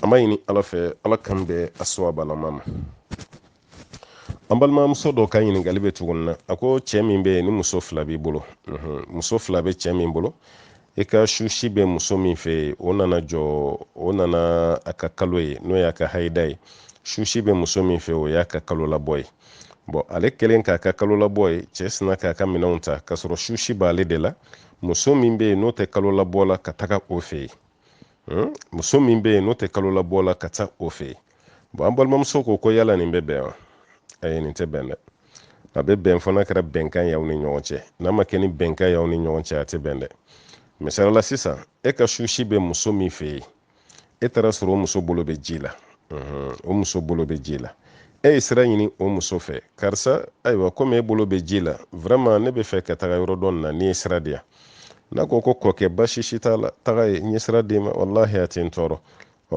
an b'a ɲini ala fɛ ala kan bɛ a sawabalama ma an balimamuso dɔ ka ɲininkali bɛ tuguni na a ko cɛ min bɛ yen ni muso 2 b'i bolo muso 2 bɛ cɛ min bolo i ka susi bɛ muso min fɛ o nana a ka kalo ye n'o y'a ka haida ye susi bɛ muso min fɛ o y'a ka kalo labɔ ye bon ale kɛlen k'a ka kalo labɔ ye cɛ sina k'a ka minɛnw ta k'a sɔrɔ susi b'ale de la muso min bɛ yen n'o tɛ kalo labɔ la ka taga o fɛ yen muso min bɛ yen n'o tɛ kalo labɔ la ka taa o fɛ yen bon an balimamuso ko yala nin bɛ bɛn wa ayi nin tɛ bɛn dɛ a bɛ bɛn fɔ n'a kɛra bɛnkan y'aw ni ɲɔgɔn cɛ n'a ma kɛ ni bɛnkan y'aw ni ɲɔgɔn cɛ a tɛ bɛn dɛ misalala sisan e ka susi bɛ muso min fɛ yen e taara sɔrɔ o muso bolo bɛ ji la o muso bolo bɛ ji la e ye sira ɲini o muso fɛ karisa ayiwa komi e bolo bɛ ji la vraiment ne bɛ fɛ ka taga yɔrɔ dɔ na n'i ye sira di yan n'a ko kɔkɛ basi si t'a la taga ye n ye sira d'i ma wallahi a tɛ n tɔɔrɔ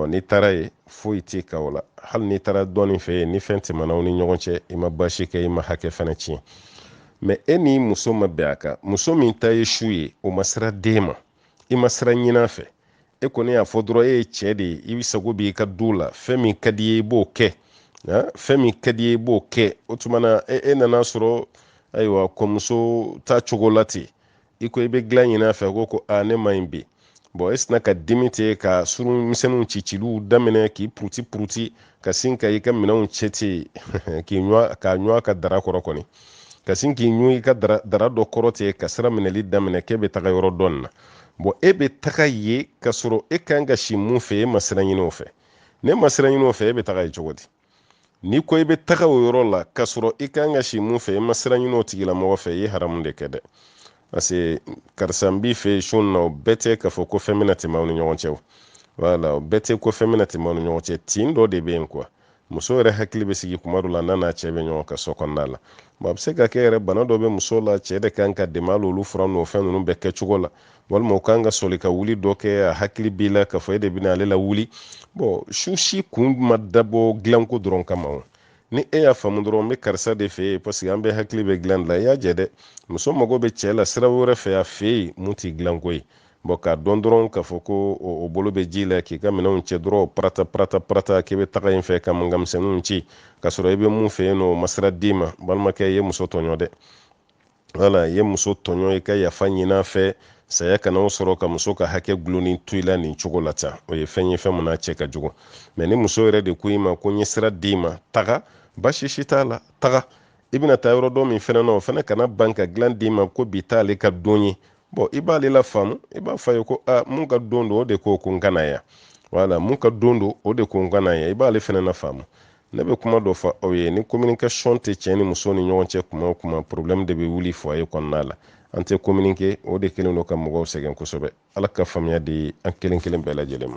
n'i taara ye foyi t'i ka o la hali n'i taara dɔɔnin fɛ yen ni fɛn tɛmɛna aw ni ɲɔgɔn cɛ i ma basi kɛ i ma hakɛ fɛnɛ tiɲɛ mais e ni muso ma bɛn a kan muso min ta ye su ye o ma sira d'e ma i ma sira ɲin'a fɛ e kɔni y'a fɔ dɔrɔn e ye cɛ de ye i bɛ sago b'i ka du la fɛn min ka di ye i b'o kɛ fɛn min ka di ye i b'o kɛ o tuma na e nana sɔrɔ ayiwa kɔmuso ta cogo la ten i ko i bɛ dilan ɲin'a fɛ ko ne ma ɲi bi bon e sina ka dimi ten ka surun misɛnninw ciciliw daminɛ k'i puruti ka sin ka i ka minɛnw cɛ ten k'a ɲɔ a ka dara kɔrɔ kɔni ka sin k'i ɲu i ka dara dɔ kɔrɔ ten ka sira minɛli daminɛ k'e bɛ taga yɔrɔ dɔn na bon e bɛ taga ye ka sɔrɔ e kan ka si mun fɛ e ma sira ɲini o fɛ ne ma sira ɲini o fɛ e bɛ taga ye cogo di n'i ko i bɛ taga o yɔrɔ la ka sɔrɔ i kan ka si mun fɛ e ma sira ɲini o tigilamɔgɔ fɛ i ye haramu de kɛ dɛ parce que karisa n b'i fɛ sun na o bɛɛ tɛ k'a fɔ ko fɛn bɛna tɛmɛ aw ni ɲɔgɔn cɛ voilà o bɛɛ tɛ ko fɛn bɛna tɛmɛ aw ni ɲɔgɔn cɛ tin dɔ de bɛ yen quoi muso yɛrɛ hakili bɛ sigi kuma dɔ la n'a n'a cɛ bɛ ɲɔgɔn kan so kɔnɔna la bon a bɛ se ka kɛ yɛrɛ bana dɔ bɛ muso la cɛ de kan ka dɛmɛ hali olu fura n'o fɛn ninnu bɛɛ kɛcogo la walima o kan ka sɔli ka wuli dɔ kɛ a hakili b'i la k'a fɔ e de bɛna ale la wuli bon susi kun ma dabɔ dilanko dɔrɔn kama o ni e y'a faamu dɔrɔn n bɛ karisa de fɛ yen parce que an bɛɛ hakili bɛ dilan la i y'a jɛ dɛ muso mago bɛ cɛ la sira wɛrɛ fɛ a fɛ yen mun t'i dilanko ye bon k'a dɔn dɔrɔn k'a fɔ ko o bolo bɛ ji la k'i ka minɛnw cɛ dɔrɔn parata k'i bɛ taga yen fɛ ka mankanmisɛnninw ci k'a sɔrɔ i bɛ mun fɛ yen nɔ o ma sira d'i ma balimakɛ i ye muso tɔɲɔ dɛ wala i ye muso tɔɲɔ i ka yafa ɲin'a fɛ saya kana o sɔrɔ ka muso ka hakɛ gulonni to i la nin cogo la tan o ye fɛn ye fɛn mun n'a cɛ ka jugu mais ni muso yɛrɛ de ko i ma ko n ye sira d'i ma taga basi si t'a la taga i bɛna taa yɔrɔ dɔ min fɛnɛ na o fɛnɛ kana ban ka dilan d'i ma ko bi t'ale ka don ye bon i b'ale la faamu i b'a fɔ a ye ko mun ka don don o de ko n kana yan wala mun ka don don o de ko n kana yan i b'ale fɛnɛ na faamu ne bɛ kuma dɔ fɔ aw ye ni communication tɛ cɛ ni muso ni ɲɔgɔn cɛ kuma o kuma problème de bɛ wuli foyer kɔnɔna la an tɛ communiquer o de kɛlen don ka mɔgɔw sɛgɛn kosɛbɛ ala ka faamuya di an kelen kelen bɛɛ lajɛlen ma